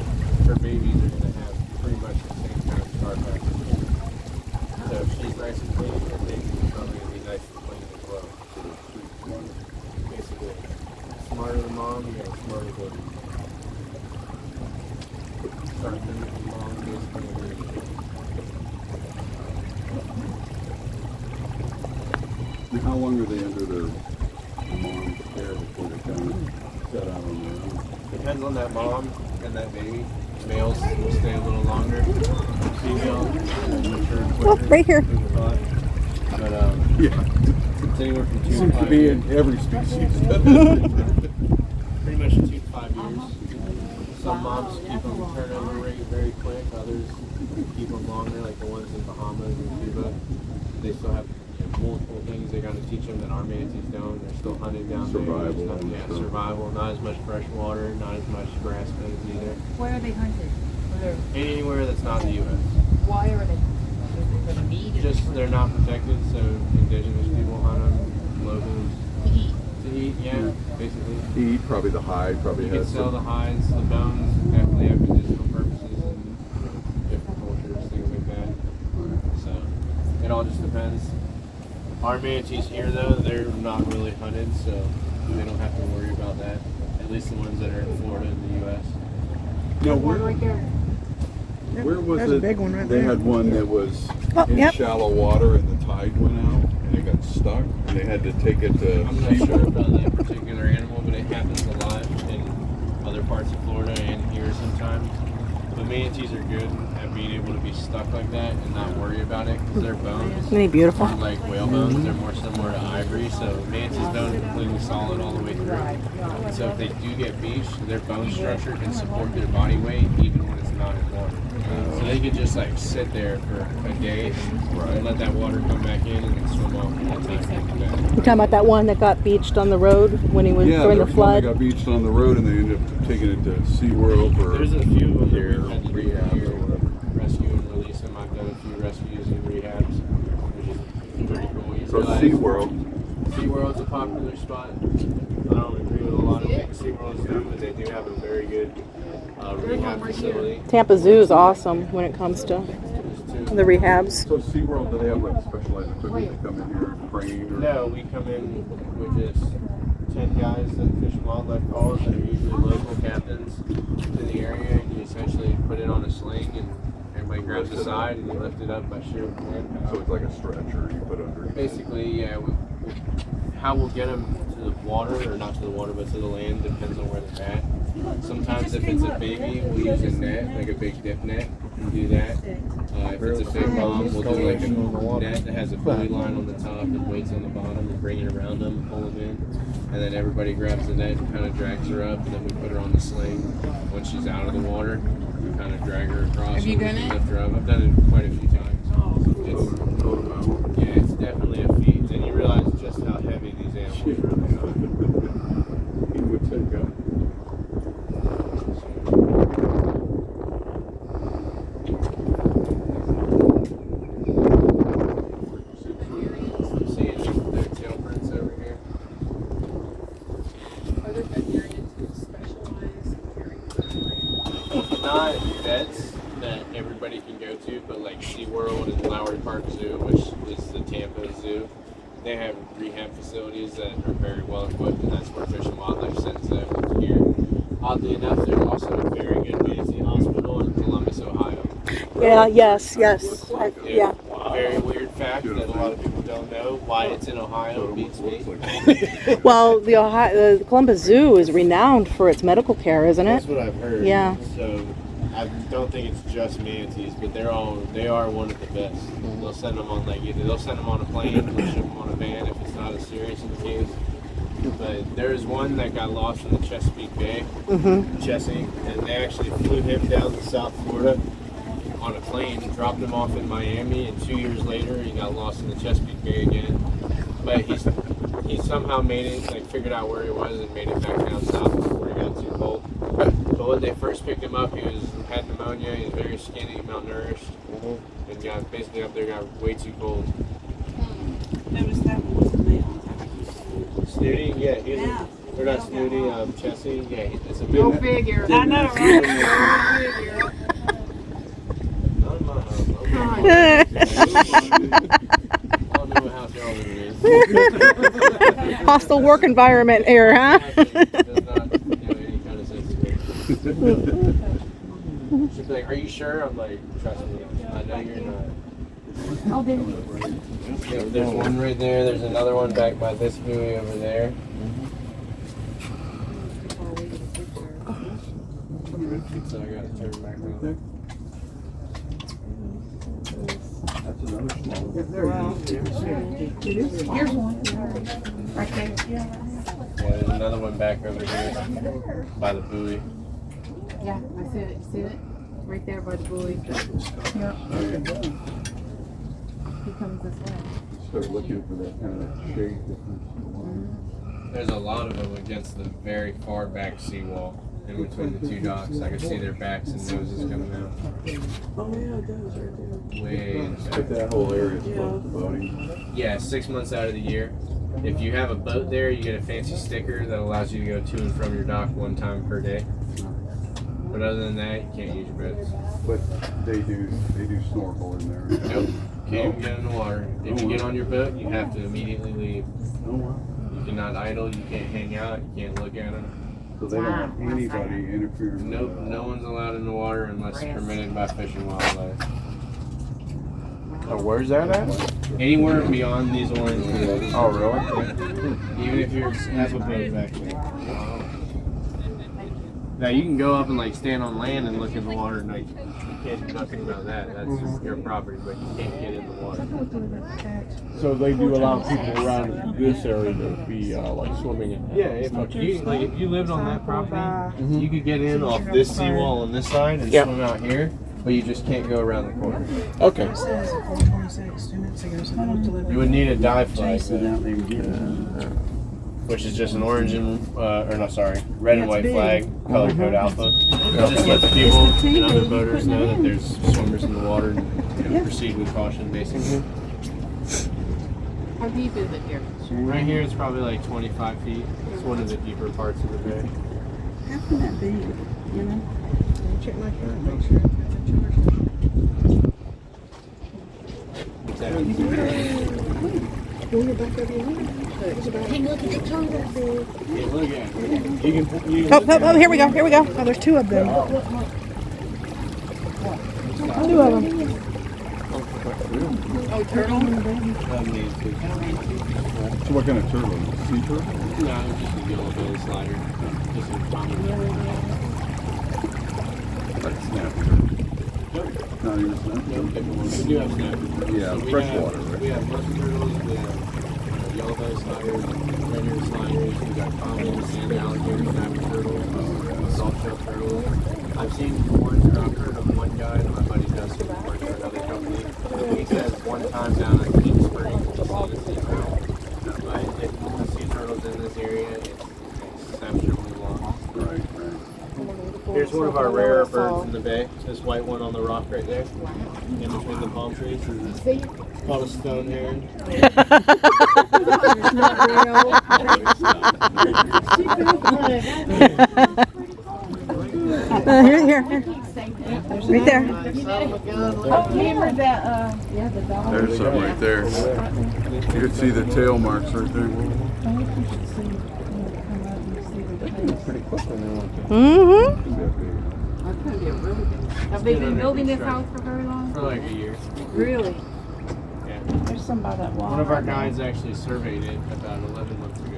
her babies are going to have pretty much the same kind of hard passes. So if she's nice and clean, her baby's probably going to be nice and clean as well. Basically, smarter the mom, you got a smarter baby. Start thinking the mom, basically. And how long are they under their mom's care before they kind of set out on their own? Depends on that mom and that baby. Males will stay a little longer. Female will mature quicker. Oh, right here. But Yeah, it's anywhere from 2 to seems to 5 be years. in every species. Pretty much 2 to 5 years. Some moms keep them turnover rate very quick. Others keep them longer, like the ones in Bahamas and Cuba. They still have multiple things they got to teach them that our manatees don't. They're still hunting down Survival there. and Yeah, stuff. survival. Not as much fresh water, not as much grass beds either. Where are they hunted? Anywhere that's not the U.S. Why are they for the meat? Just they're not protected, so indigenous people hunt them, locals To eat. to eat. Yeah, basically. Eat, probably the hide, probably You can has sell the some. hides, the bones, definitely have medicinal purposes and different cultures, things like that. So it all just depends. Our manatees here, though, they're not really hunted, so they don't have to worry about that. At least the ones that are in Florida and the U.S. No, One right there. where was There's it? a big one right They there. had one that was Oh, in yep. shallow water and the tide went out and it got stuck and they had to take it to I'm not sure about that particular animal, but it happens a lot in other parts of Florida and here sometimes. But manatees are good at being able to be stuck like that and not worry about it because their bones Isn't he beautiful? aren't like whale bones. They're more similar to ivory, so manatees bones are completely solid all the way through. And so if they do get beached, their bone structure can support their body weight even when it's not in water. So they could just like sit there for a day and let that water come back in and then swim off and that time and come back. You're talking about that one that got beached on the road when he was yeah, during there the was one that flood? got beached on the road and they ended up taking it to SeaWorld for There's a few of them their that we've had to do rehab here, or whatever. rescue and release them. I've done a few rescues and rehabs, which is pretty cool. You So realize SeaWorld, SeaWorld's a popular spot. I don't agree with a lot of things SeaWorld's doing, but they do have a very good rehab facility. Tampa Zoo is awesome when it comes to the rehabs. so SeaWorld, do they have like specialized equipment to come in here and train? Or? No, we come in with just 10 guys that Fish and Wildlife calls that are usually local captains to the area, and you essentially put it on a sling and everybody grabs the side and you lift it up by sheer hand power. So it's like a stretcher you put under. Basically, yeah. How we'll get them to the water, or not to the water, but to the land, depends on where they're at. Sometimes if it's a baby, we'll use a net, like a big dip net, and do that. If it's a big mom, we'll do like a net that has a pulley line on the top and weights on the bottom and bring it around them, pull them in. And then everybody grabs the net and kind of drags her up, and then we put her on the sling. Once she's out of the water, we kind of drag her across. Have you and we done can it? lift her up. I've done it quite a few times. Yeah, it's definitely a feat. And you realize just how heavy these animals really are. He would take up. Seeing their tail prints over here. Are there veterinarians who specialize in caring for Not vets that everybody can go to, but like SeaWorld and Lowry Park Zoo, which is the Tampa Zoo, they have rehab facilities that are very well equipped, and that's where Fish and Wildlife sends them here. Oddly enough, there's also a very good manatee hospital in Columbus, Ohio. Yeah, yes. Yeah. Very weird fact that a lot of people don't know why it's in Ohio beats me. Well, the Columbus Zoo is renowned for its medical care, isn't That's it? what I've heard. Yeah. So I don't think it's just manatees, but they are one of the best. They'll send them on they'll send them on a plane or ship them on a van if it's not as serious in the case. But there's one that got lost in the Chesapeake Bay, Chesapeake, and they actually flew him down to South Florida on a plane, dropped him off in Miami, and 2 years later he got lost in the Chesapeake Bay again. But he somehow made it, figured out where he was and made it back down south before he got too cold. But when they first picked him up, he had pneumonia, he was very skinny, malnourished, and got basically up there got way too cold. Notice that one was the male. Snooty, yeah, they're not Snooty, Chessie, yeah, it's a big. Go figure. I know, right? Go figure. Not in my house. time. I'll know what house y'all live in. Hostile work environment here, huh? Does not do any kind of sense to me. She's like, "Are you sure?" I'm like, "Trust me, I know you're not." Oh, there it is. Yep, there's one right there. There's another one back by this buoy over there. So I gotta turn back around. That's another small one. Here's one. Right there. Yeah, there's another one back over here by the buoy. Yeah, I see it. See it? Right there by the buoy. Yep. He comes this way. Start looking for that kind of shade difference. There's a lot of them against the very far back seawall in between the two docks. I can see their backs and noses coming out. Oh yeah, it does right there. Way in the back. But that whole area is closed to boating. Yeah, 6 months out of the year. If you have a boat there, you get a fancy sticker that allows you to go to and from your dock 1 time per day. But other than that, you can't use your boats. But they do snorkel in there. Nope, can't even get in the water. If you get on your boat, you have to immediately leave. Oh, wow. You cannot idle, you can't hang out, you can't look at them. So they don't want anybody interfering. Nope, no one's allowed in the water unless permitted by Fish and Wildlife. Oh, where's that at? Anywhere beyond these orange. Oh, really? Even if you have a boat back there. Now you can go up and like stand on land and look in the water, and like you can't do nothing about that. That's just your property, but you can't get in the water. So they do allow people around this area to be like swimming in. Yeah, if you lived on that property, you could get in off this seawall on this side and swim out here, but you just can't go around the corner. Okay. It says 426, 2 minutes ago, supposed to live. You would need a dive flag, though, Out there and get it. which is just an orange and red and white flag, color code alpha. It just lets people and other boaters know that there's swimmers in the water and proceed with caution, basically. How deep is it here? Right here, it's probably like 25 feet. It's one of the deeper parts of the bay. How can that be? You know? Check my card, make sure it's Pull your back over your head. Hey, look at the tongue up there. Yeah, look at it. You can Oh, here we go. Here we go. Oh, there's 2 of them. 2 of them. Oh, turtle? So what kind of turtle? Sea turtle? No, just a yellow-bellied slider. Just a common. Like snapping turtle? Not even snapping No, turtle? different ones. We do have snappers. Yeah, So we freshwater, have- right? We have mussel turtles, we have yellow-bellied sliders, red-eared sliders, we got common sand alligator snapper turtles, soft-shell turtles. I've seen one, or I've heard of one guy, and my buddy does who works for another company. He says one time down at Kings Bay, he's seen a sea turtle. But if the sea turtles in this area, it's exceptionally long. Right. Here's one of our rarer birds in the bay. This white one on the rock right there, in between the palm trees. It's called a stone heron. Here. Right there. Remember that, There's some right there. You can see the tail marks right there. Pretty quick when they want to. Mm-hmm. That's gonna be a really good. Have they been building this house for very long? For like a year. Really? Yeah. there's some by that wall. One of our guides actually surveyed it about 11 months ago.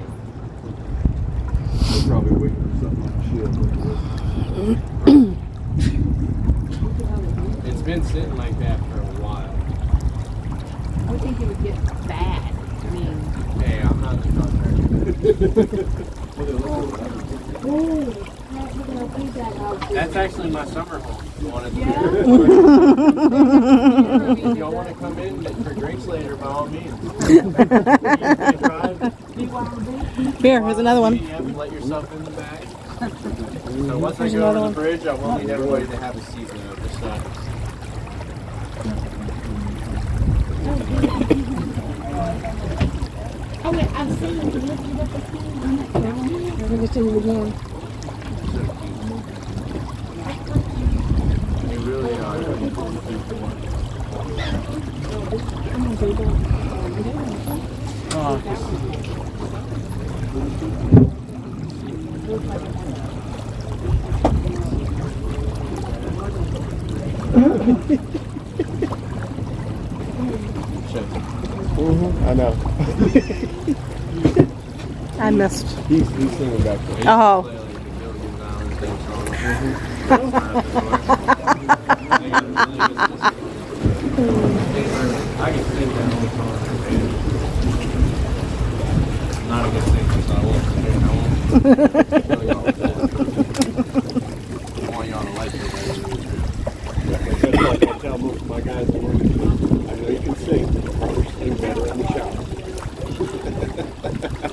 They're probably waiting for something like shit. It's been sitting like that for a while. I would think it would get bad. I mean, Hey, I'm not the contractor. That's actually my summer home. You want to If y'all want to come in for drinks later, by all means. Here, here's another one. You have to let yourself in the back. So once I go over the bridge, I will need everybody to have a seat though. Just Oh, wait, I've seen you lifted up the hand on that camera. Let me see it again. They really are. I know. I missed. He's singing back there. Oh. I can sing that whole song. Not a good singer, so I won't sing it. I want y'all to like it. Like I tell most of my guys I work with, I know you can sing, but you sing better in the shower.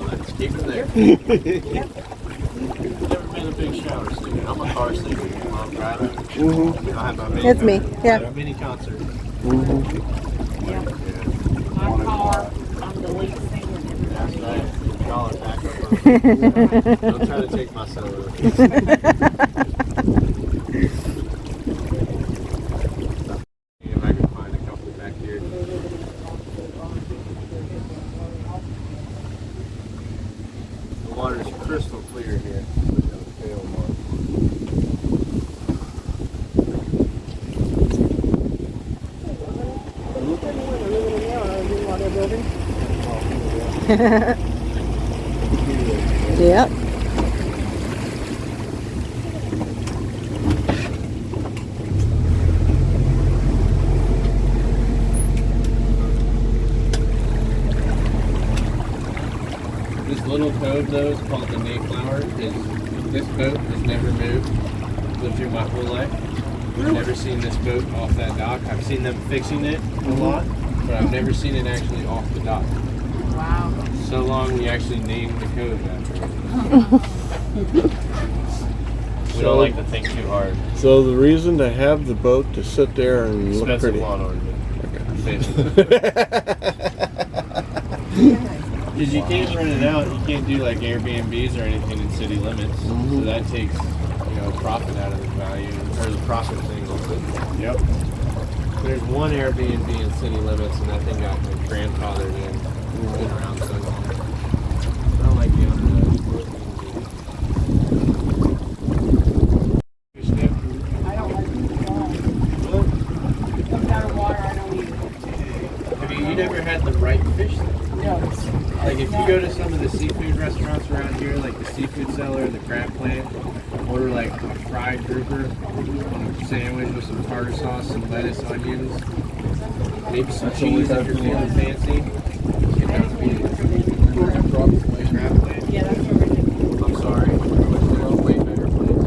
Let's keep it there. Never been a big shower singer. I'm a car singer. I'm driving. I have my mini It's me. Yeah. mini concert. My car, I'm the lead singer. That's right. Y'all are back up. Don't try to take my solo. If I can find a couple back here. The water's crystal clear here. Yep. This little cove though is called the Mayflower. This boat has never moved. Lived here my whole life. I've never seen this boat off that dock. I've seen them fixing it a lot, but I've never seen it actually off the dock. Wow. So long we actually named the cove after it. We don't like to think too hard. So the reason to have the boat to sit there and look Expensive pretty. lawn ornament. Because you can't rent it out. You can't do like Airbnbs or anything in city limits. So that takes, profit out of the value or the profit thing. Yep. There's one Airbnb in city limits, and that thing got grandfathered in. It's been around so long. I don't like the owner of that. I don't like it at all. Comes out of water, I don't eat it. Have you never had the right fish though? No. Like if you go to some of the seafood restaurants around here, like the Seafood Cellar, the Crab Plant, order like a fried grouper on a sandwich with some tartar sauce, some lettuce, onions, maybe some cheese if you're feeling fancy. Crab Plant. Yeah, that's original. I'm sorry. There's a way better place.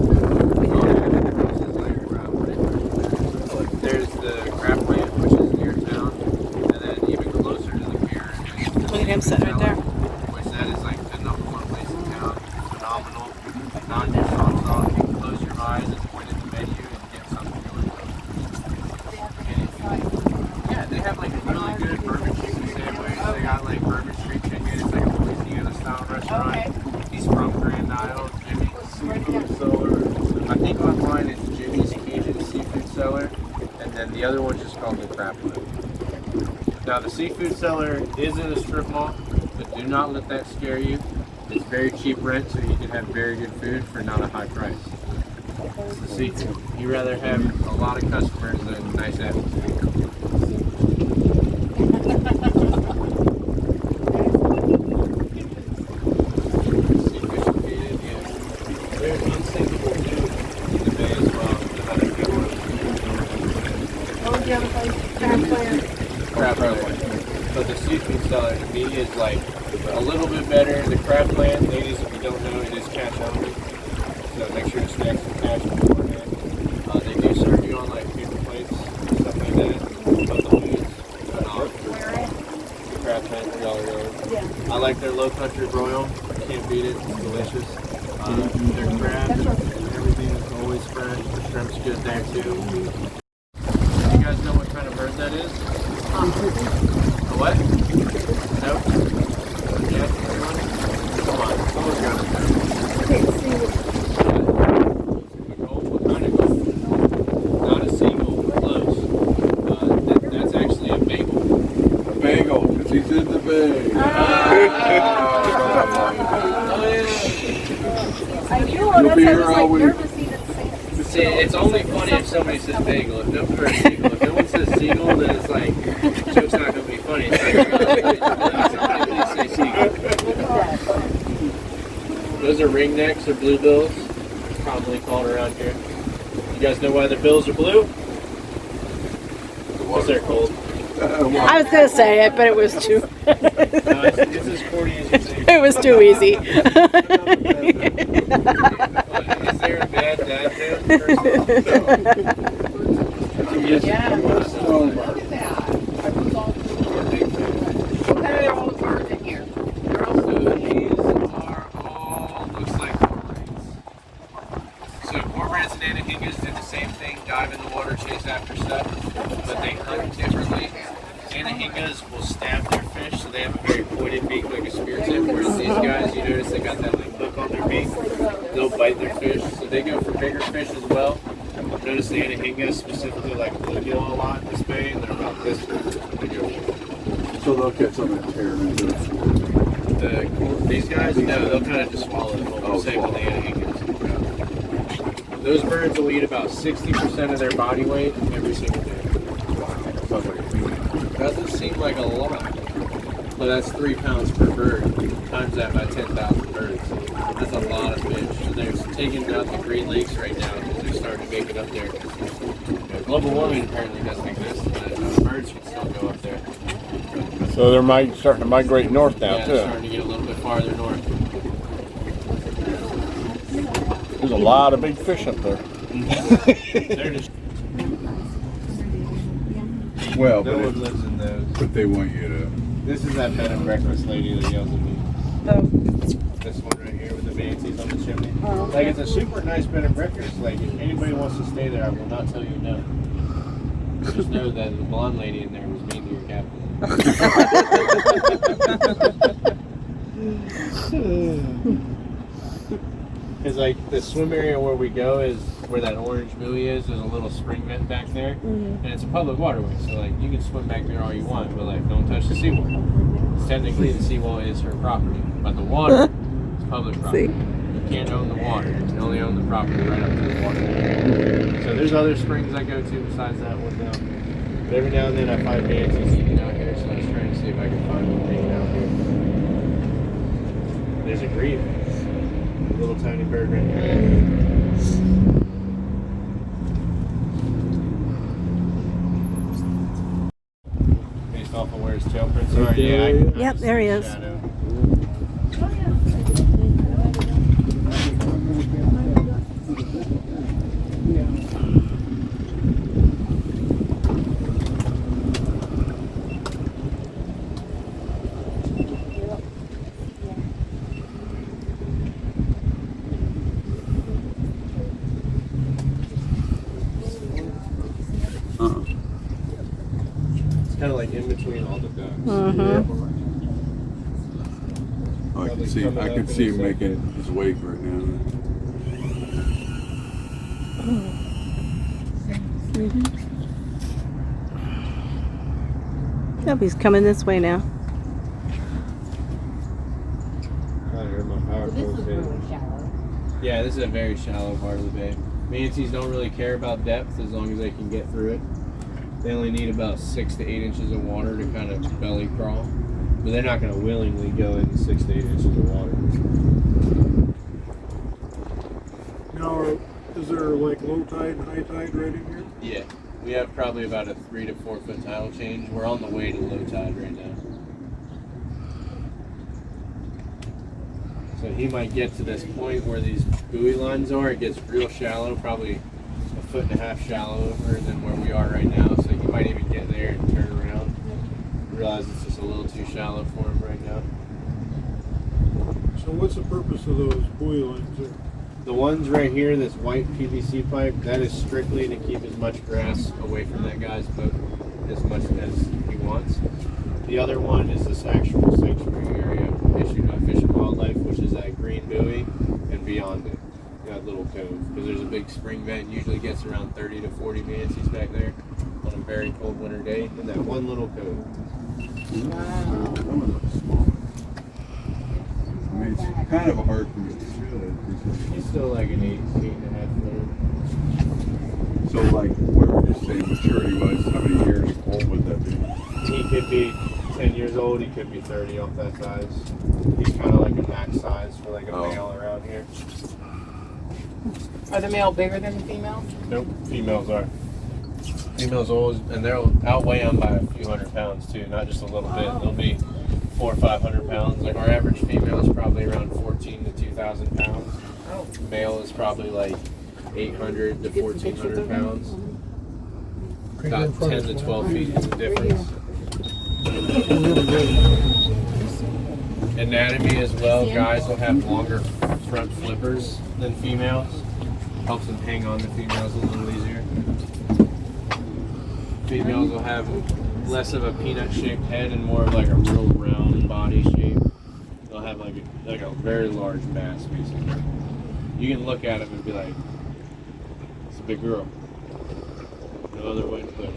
There's the Crab Plant, which is near town, and then even closer to the pier. Look at him sitting right there. Which that is like the #1 place in town. Phenomenal. Not just hot sauce. You can close your eyes and point at the menu and get something going. Yeah, they have like a really good bourbon chicken sandwich. They got like bourbon street chicken. It's like a Louisiana style restaurant. He's from Grand Isle. Jimmy's Seafood Cellar. I think online it's Jimmy's Cajun Seafood Cellar. And then the other one's just called the Crab Plant. Now the Seafood Cellar is in a strip mall, but do not let that scare you. It's very cheap rent, so you can have very good food for not a high price. It's the seafood. You rather have a lot of customers than a nice atmosphere. Seafish located, yeah. There's unsinkable too in the bay as well. What was the other place? Crab Plant. Crab Plant. But the Seafood Cellar to me is like a little bit better. The Crab Plant, ladies, if you don't know, it is cash only. So make sure to snag some cash beforehand. They do serve you on like paper plates and stuff like that. But the food's phenomenal. The Crab Plant, $3 road. Yeah. I like their low country broil. Can't beat it. It's delicious. Their crabs and everything is always fresh. The shrimp's good there too. You guys know what kind of bird that is? A what? No? Yeah? Everyone? Come on. Someone's got it there. What kind of gold? Not a seagull. Close. That's actually a bagel. A bagel? Manatee's in the bay. I knew You'll that's be why I here was all like week. nervous even saying it. See, it's only funny if somebody says bagel. If no, or seagull. If no one says seagull, then it's like the joke's not going to be funny. It's like, say seagull. Those are ringnecks or bluebills, commonly called around here. You guys know why their bills are blue? Because they're cold. I was gonna say it, but it was too. No, it's as corny as you think. It was too easy. Is there a bad dad joke? Yes. Looks like cormorants. So cormorants and anahingas do the same thing, dive in the water, chase after stuff, but they hunt differently. Anahingas will stab their fish, so they have a very pointed beak like a spear tip, whereas these guys, you notice they got that like hook on their beak. They'll bite their fish, so they go for bigger fish as well. Notice the anahingas specifically like bluegill a lot in this bay, and they're about this big. They go for. So they'll catch something and tear them into it. These guys, no, they'll kind of just swallow it whole. Same with the anahingas. Those birds will eat about 60% of their body weight every single day. Doesn't seem like a lot, but that's 3 pounds per bird. Times that by 10,000 birds. That's a lot of fish. So they're taking out the Great Lakes right now because they're starting to make it up there. Global warming apparently doesn't exist, but birds can still go up there. So they're starting to migrate north now Yeah, too. they're starting to get a little bit farther north. There's a lot of big fish up there. They're just Well, no one lives in those. but they want you to. This is that bed and breakfast lady that yells at me. Oh. This one right here with the manatees on the chimney. Like, it's a super nice bed and breakfast. Like, if anybody wants to stay there, I will not tell you no. Just know that the blonde lady in there was mean to your captain. Because, like, the swim area where we go is where that orange buoy is. There's a little spring vent back there. And it's a public waterway. So, like, you can swim back there all you want, but, like, don't touch the seawall. Technically, the seawall is her property. But the water is public property. You can't own the water. You can only own the property right up to the water. So there's other springs I go to besides that one now. But every now and then I find manatees sitting out here, so I was trying to see if I could find one hanging out here. There's a grebe. Little tiny bird right here. Based off of where his tail prints are. Yeah, Yep, there he is. Shadow. It's kind of like in between all the ducks. Oh, I can see him making his wake right now. Yep, he's coming this way now. I heard my power poles hit. Yeah, this is a very shallow part of the bay. Manatees don't really care about depth as long as they can get through it. They only need about 6 to 8 inches of water to kind of belly crawl. But they're not going to willingly go in 6 to 8 inches of water. Now, is there like low tide and high tide right in here? Yeah, we have probably about a 3 to 4 foot tidal change. We're on the way to low tide right now. So he might get to this point where these buoy lines are. It gets real shallow, probably 1.5 foot shallower than where we are right now. So he might even get there and turn around. Realize it's just a little too shallow for him right now. So what's the purpose of those buoy lines there? The ones right here, this white PVC pipe, that is strictly to keep as much grass away from that guy's boat as much as he wants. The other one is this actual sanctuary area issued by Fish and Wildlife, which is that green buoy, and beyond it, that little cove. Because there's a big spring vent, usually gets around 30 to 40 manatees back there. on a very cold winter day in that one little cove. I mean, it's kind of hard for me to feel. He's still like an 8.5 footer. So, like, what would you say maturity-wise? How many years old would that be? He could be 10 years old. He could be 30 off that size. He's kind of like a max size for like a male around here. Are the male bigger than the female? Nope, females are. Females always, and they'll outweigh them by a few hundred pounds too, not just a little bit. They'll be 400 or 500 pounds. Like our average female is probably around 14 to 2,000 pounds. Male is probably like 800 to 1,400 pounds. About 10 to 12 feet is the difference. Anatomy as well. Guys will have longer front flippers than females. Helps them hang on to females a little easier. Females will have less of a peanut-shaped head and more of like a real round body shape. They'll have like a very large mass, basically. You can look at them and be like, it's a big girl. No other way to put it.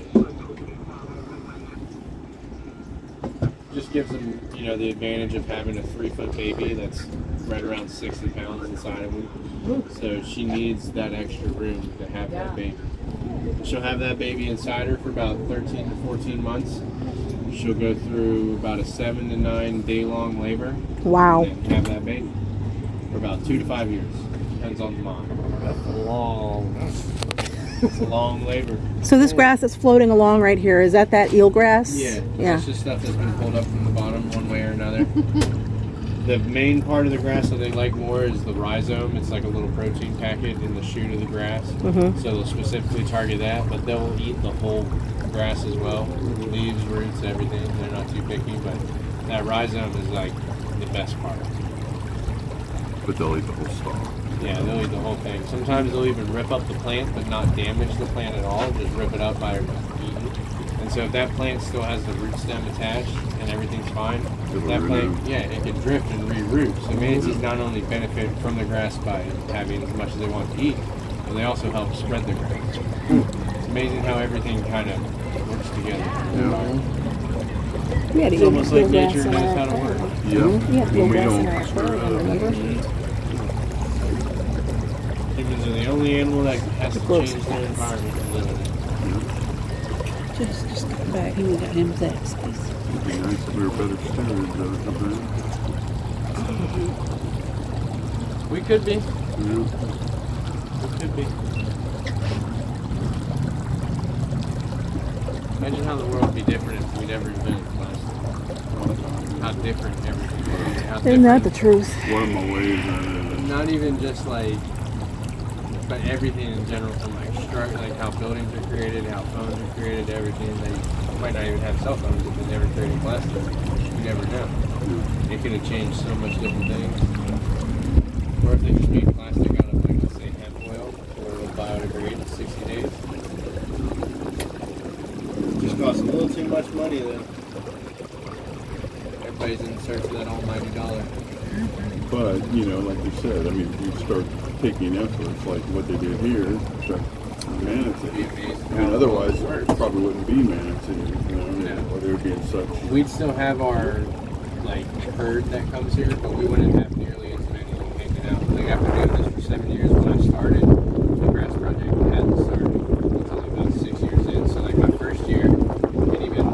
Just gives them, you know, the advantage of having a 3-foot baby that's right around 60 pounds inside of him. So she needs that extra room to have that baby. She'll have that baby inside her for about 13 to 14 months. She'll go through about a 7 to 9 day long labor. Wow. And then have that baby for about 2 to 5 years. Depends on the mom. That's it's a long labor. So this grass that's floating along right here, is that eelgrass? Yeah. Yeah. It's just stuff that's been pulled up from the bottom one way or another. The main part of the grass that they like more is the rhizome. It's like a little protein packet in the shoot of the grass. Mm-hmm. So they'll specifically target that, but they'll eat the whole grass as well. Leaves, roots, everything. They're not too picky, but that rhizome is like the best part. But they'll eat the whole stalk. Yeah, they'll eat the whole thing. Sometimes they'll even rip up the plant, but not damage the plant at all. Just rip it up by eating. And so if that plant still has the root stem attached and everything's fine, that plant, it can drift and re-root. So manatees not only benefit from the grass by having as much as they want to eat, but they also help spread the grass. It's amazing how everything kind of works together. It's almost like nature knows how to work. Yeah, When we don't. Humans are the only animal that has to change their environment to live in it. Just come back. He got him that space. It'd be nice if we were better stewards of something. We could be. Yeah. We could be. Imagine how the world would be different if we never invented plastic. How different everything would be. Isn't that the truth? What am I waiting? Not even just like, but everything in general, from like like how buildings are created, how phones are created, everything. They might not even have cell phones if they never created plastic. You never know. It could have changed so much different things. Or if they just made plastic out of, like, let's say, hemp oil, or it'll biodegrade in 60 days. It just costs a little too much money though. Everybody's in search of that almighty dollar. But, you know, like you said, I mean, you start taking efforts like what they did here, manatee. I mean, otherwise, it probably wouldn't be manatee, you know, or they would be in such. We'd still have our, like, herd that comes here, but we wouldn't have nearly as many hanging out. Like, after doing this for 7 years, when I started, the grass project hadn't started until about 6 years in. So, like, my first year, and even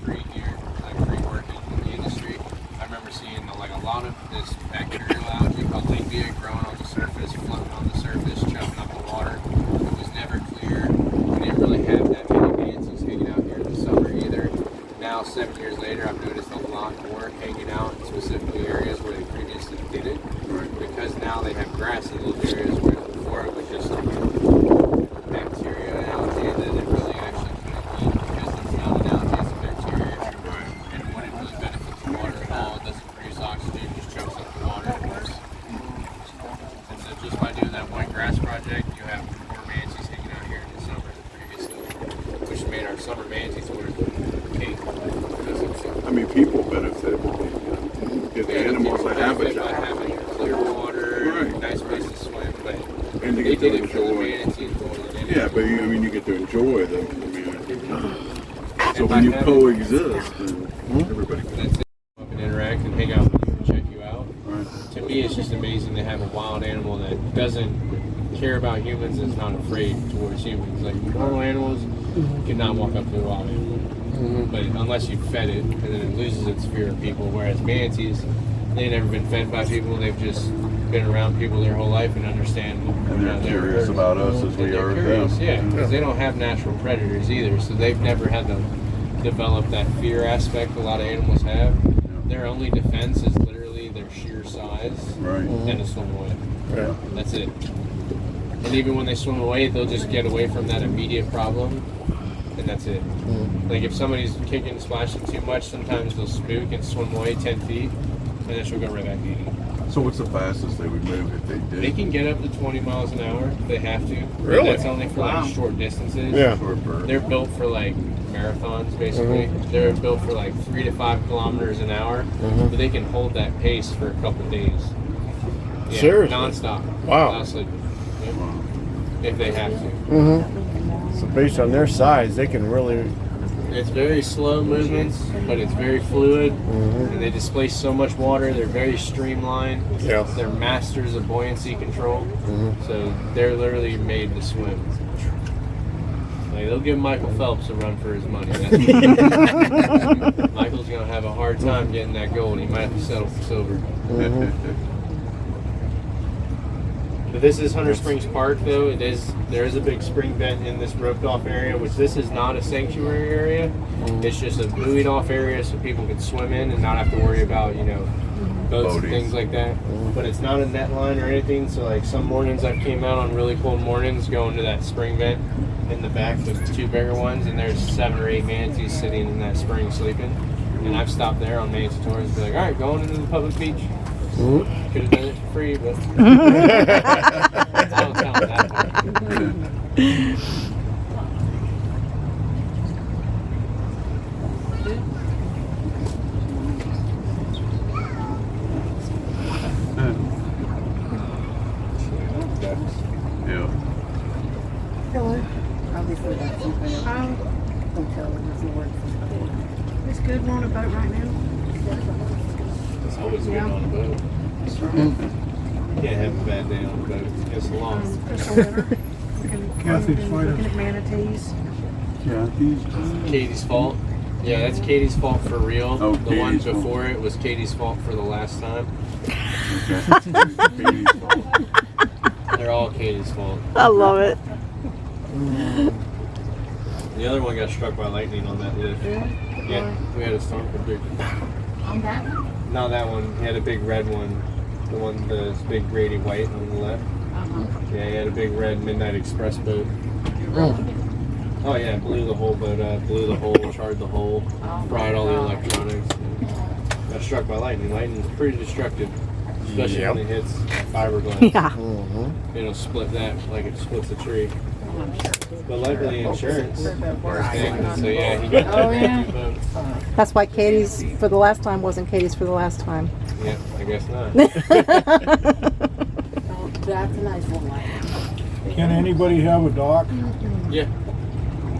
pre-year, like, pre-working in the industry, I remember seeing, like, a lot of this bacterial algae called labia growing on the surface, floating on the surface, choking up the water. It was never clear. We didn't really have that many manatees hanging out here in the summer either. Now, 7 years later, I've noticed a lot more hanging out in specifically areas where they previously didn't. Because now they have grass in those areas where before it was just like bacteria and algae that it really actually couldn't eat because there's not an algae, it's a bacteria. And it wouldn't really benefit the water at all. It doesn't produce oxygen, just chokes up the water. And so just by doing that one grass project, you have more manatees hanging out here in the summer than previously, which made our summer manatees worth $8. I mean, people benefit. Give the animals a habitat. By having clear water, nice place to swim, but and they did it for the manatees more than anything. Yeah, but I mean, you get to enjoy the manatee. So when you coexist, then everybody can. That's it. Up and interact and hang out with you and check you out. Right. To me, it's just amazing to have a wild animal that doesn't care about humans and is not afraid towards humans. Like normal animals cannot walk up to a wild animal, but unless you fed it, and then it loses its fear of people. Whereas manatees, they've never been fed by people. They've just been around people their whole life and understand. And they're curious about us as we are them. Yeah, because they don't have natural predators either, so they've never had to develop that fear aspect a lot of animals have. Their only defense is literally their sheer size and to swim away. Yeah. That's it. And even when they swim away, they'll just get away from that immediate problem, and that's it. Like if somebody's kicking and splashing too much, sometimes they'll spook and swim away 10 feet, and then she'll go right back eating. So what's the fastest they would move if they did? They can get up to 20 miles an hour if they have to. Really? That's only for like short distances. Yeah. Short bird. They're built for like marathons, basically. They're built for like 3 to 5 kilometers an hour, but they can hold that pace for a couple days. Yeah, Seriously? non-stop. Wow. Without sleeping. Yep. If they have to. So based on their size, they can really. It's very slow movements, but it's very fluid, and they displace so much water. They're very streamlined. Yeah. They're masters of buoyancy control, so they're literally made to swim. Like they'll give Michael Phelps a run for his money. Michael's gonna have a hard time getting that gold. He might have to settle for silver. But this is Hunter Springs Park, though. There is a big spring vent in this roped off area, which this is not a sanctuary area. It's just a buoyed off area so people can swim in and not have to worry about, boats and things like that. But it's not a net line or anything. So like some mornings I've came out on really cold mornings going to that spring vent in the back, the 2 bigger ones, and there's 7 or 8 manatees sitting in that spring sleeping. And I've stopped there on manatee tours and be like, all right, going into the public beach. Could have done it for free, but don't tell them that part. Yeah. Hello. Obviously that's something else. Don't tell her there's no word. It's good. We're on a boat right now. It's always good on a boat. Can't have a bad day on a boat. It's long. Crystal River. Kathy's Looking finding. at manatees. Katie's fault. Yeah, that's Katie's fault for real. Oh, the one Katie's fault. before it was Katie's fault for the last time. They're all Katie's fault. I love it. The other one got struck by lightning on that lift. Yeah, we had a storm conductor. On that one? Not that one. He had a big red one. The one, the Big Grady White on the left. Yeah, he had a big red Midnight Express boat. Oh yeah, blew the whole boat up, blew the hole, charred the hole, fried all the electronics. Got struck by lightning. Lightning's pretty destructive, especially when it hits fiberglass. Yeah. It'll split that like it splits a tree. But luckily insurance. So yeah, he got that 2 boats. That's why Katie's for the last time wasn't Katie's for the last time. Yeah, I guess not. That's a nice one. Can anybody have a dock? Yeah.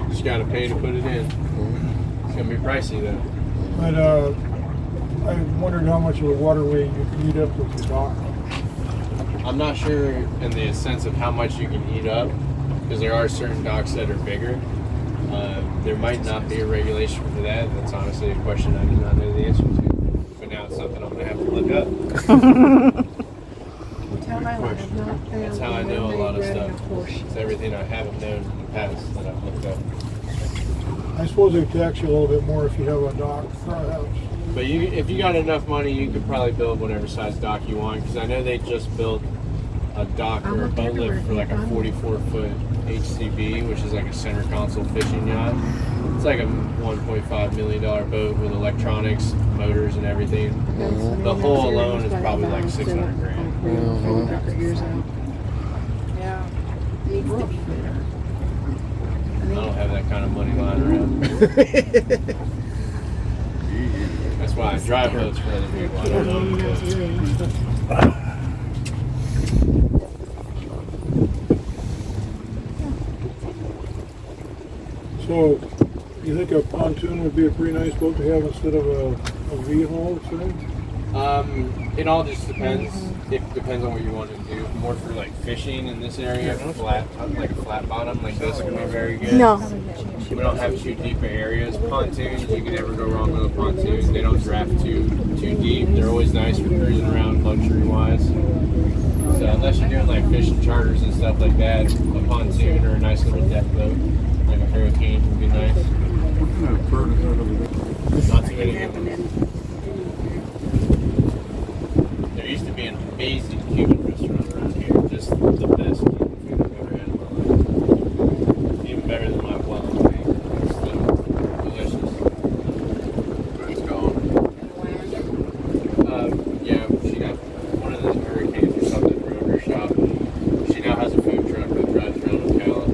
Just gotta pay to put it in. It's gonna be pricey though. But I wondered how much of a waterway you could eat up with your dock. I'm not sure in the sense of how much you can eat up, because there are certain docks that are bigger. There might not be a regulation for that. That's honestly a question I do not know the answer to. But now it's something I'm gonna have to look up. That's how I know a lot of stuff. It's everything I haven't known in the past that I've looked up. I suppose they tax you a little bit more if you have a dock for a house. But if you got enough money, you could probably build whatever size dock you want. Because I know they just built a dock or a boat lift for like a 44-foot HCB, which is like a center console fishing yacht. It's like a $1.5 million boat with electronics, motors, and everything. The hull alone is probably like $600 grand. Yeah. Needs to be better. I don't have that kind of money lying around. That's why I drive boats for other people. I don't own boats. So You think a pontoon would be a pretty nice boat to have instead of a V-hull, say? It all just depends. It depends on what you want to do. More for like fishing in this area, flat, like a flat bottom like this would be very good. No. We don't have too deep areas. Pontoons, you can never go wrong with a pontoon. They don't draft too deep. They're always nice for cruising around luxury wise. So unless you're doing like fishing charters and stuff like that, a pontoon or a nice little deck boat, like a hurricane would be nice. What kind of bird is that over there? Not too many of them. There used to be an amazing Cuban restaurant around here, just the best Cuban food I've ever had in my life. Even better than my wild thing. It's still delicious. It's gone. Yeah, she got one of the hurricanes or something ruined her shop. She now has a food truck that drives around Ocala.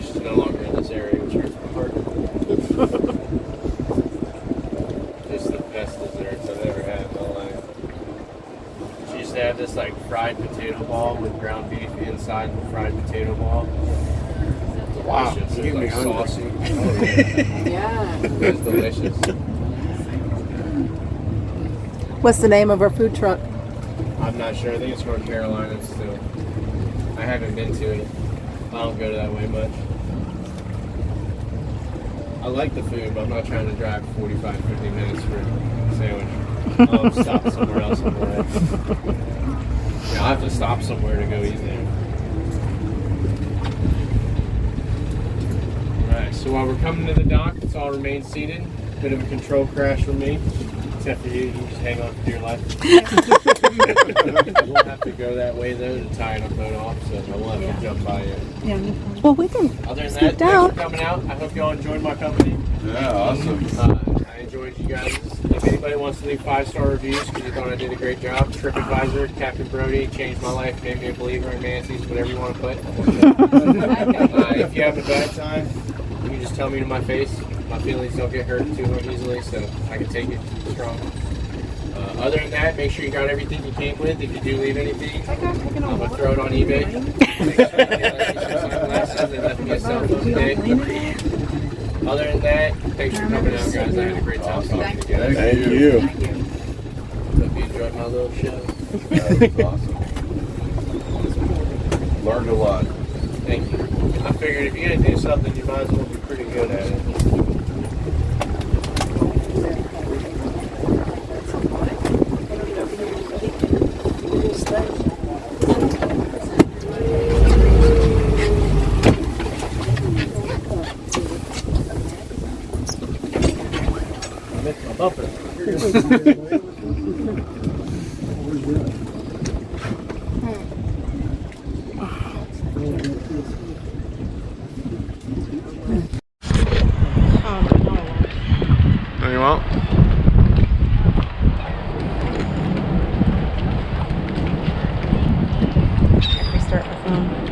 She's no longer in this area, which hurts my heart. Just the best desserts I've ever had in my life. She used to have this like fried potato ball with ground beef inside the fried potato ball. Wow, Delicious. It you was get me like hungry. saucy. Yeah. It was delicious. What's the name of her food truck? I'm not sure. I think it's North Carolina still. I haven't been to it. I don't go that way much. I like the food, but I'm not trying to drive 45, 50 minutes for a sandwich. I'll stop somewhere else on the way. Yeah, I have to stop somewhere to go eat there. Alright, so while we're coming to the dock, let's all remain seated. Bit of a control crash for me. Except for you just hang on for dear life. You won't have to go that way though to tie a boat off, so I won't have to jump by you. Well, we can Other than scoot that, down. thanks for coming out. I hope y'all enjoyed my company. Yeah, awesome. I enjoyed you guys. If anybody wants to leave 5-star reviews because you thought I did a great job, TripAdvisor, Captain Brody, changed my life, made me a believer in manatees, whatever you want to put. If you have a bad time, you can just tell me to my face. My feelings don't get hurt too easily, so I can take it strong. Other than that, make sure you got everything you came with. If you do leave anything, I'm going to throw it on eBay. Make sure you left me some sunglasses. They left me a cell phone today. Other than that, thanks for coming out, guys. I had a great time talking to you guys. Thank you. Hope you enjoyed my little show. That was awesome. Learned a lot. Thank you. I figured if you're going to do something, you might as well be pretty good at it. I missed my bumper. No, you won't? Restart my phone.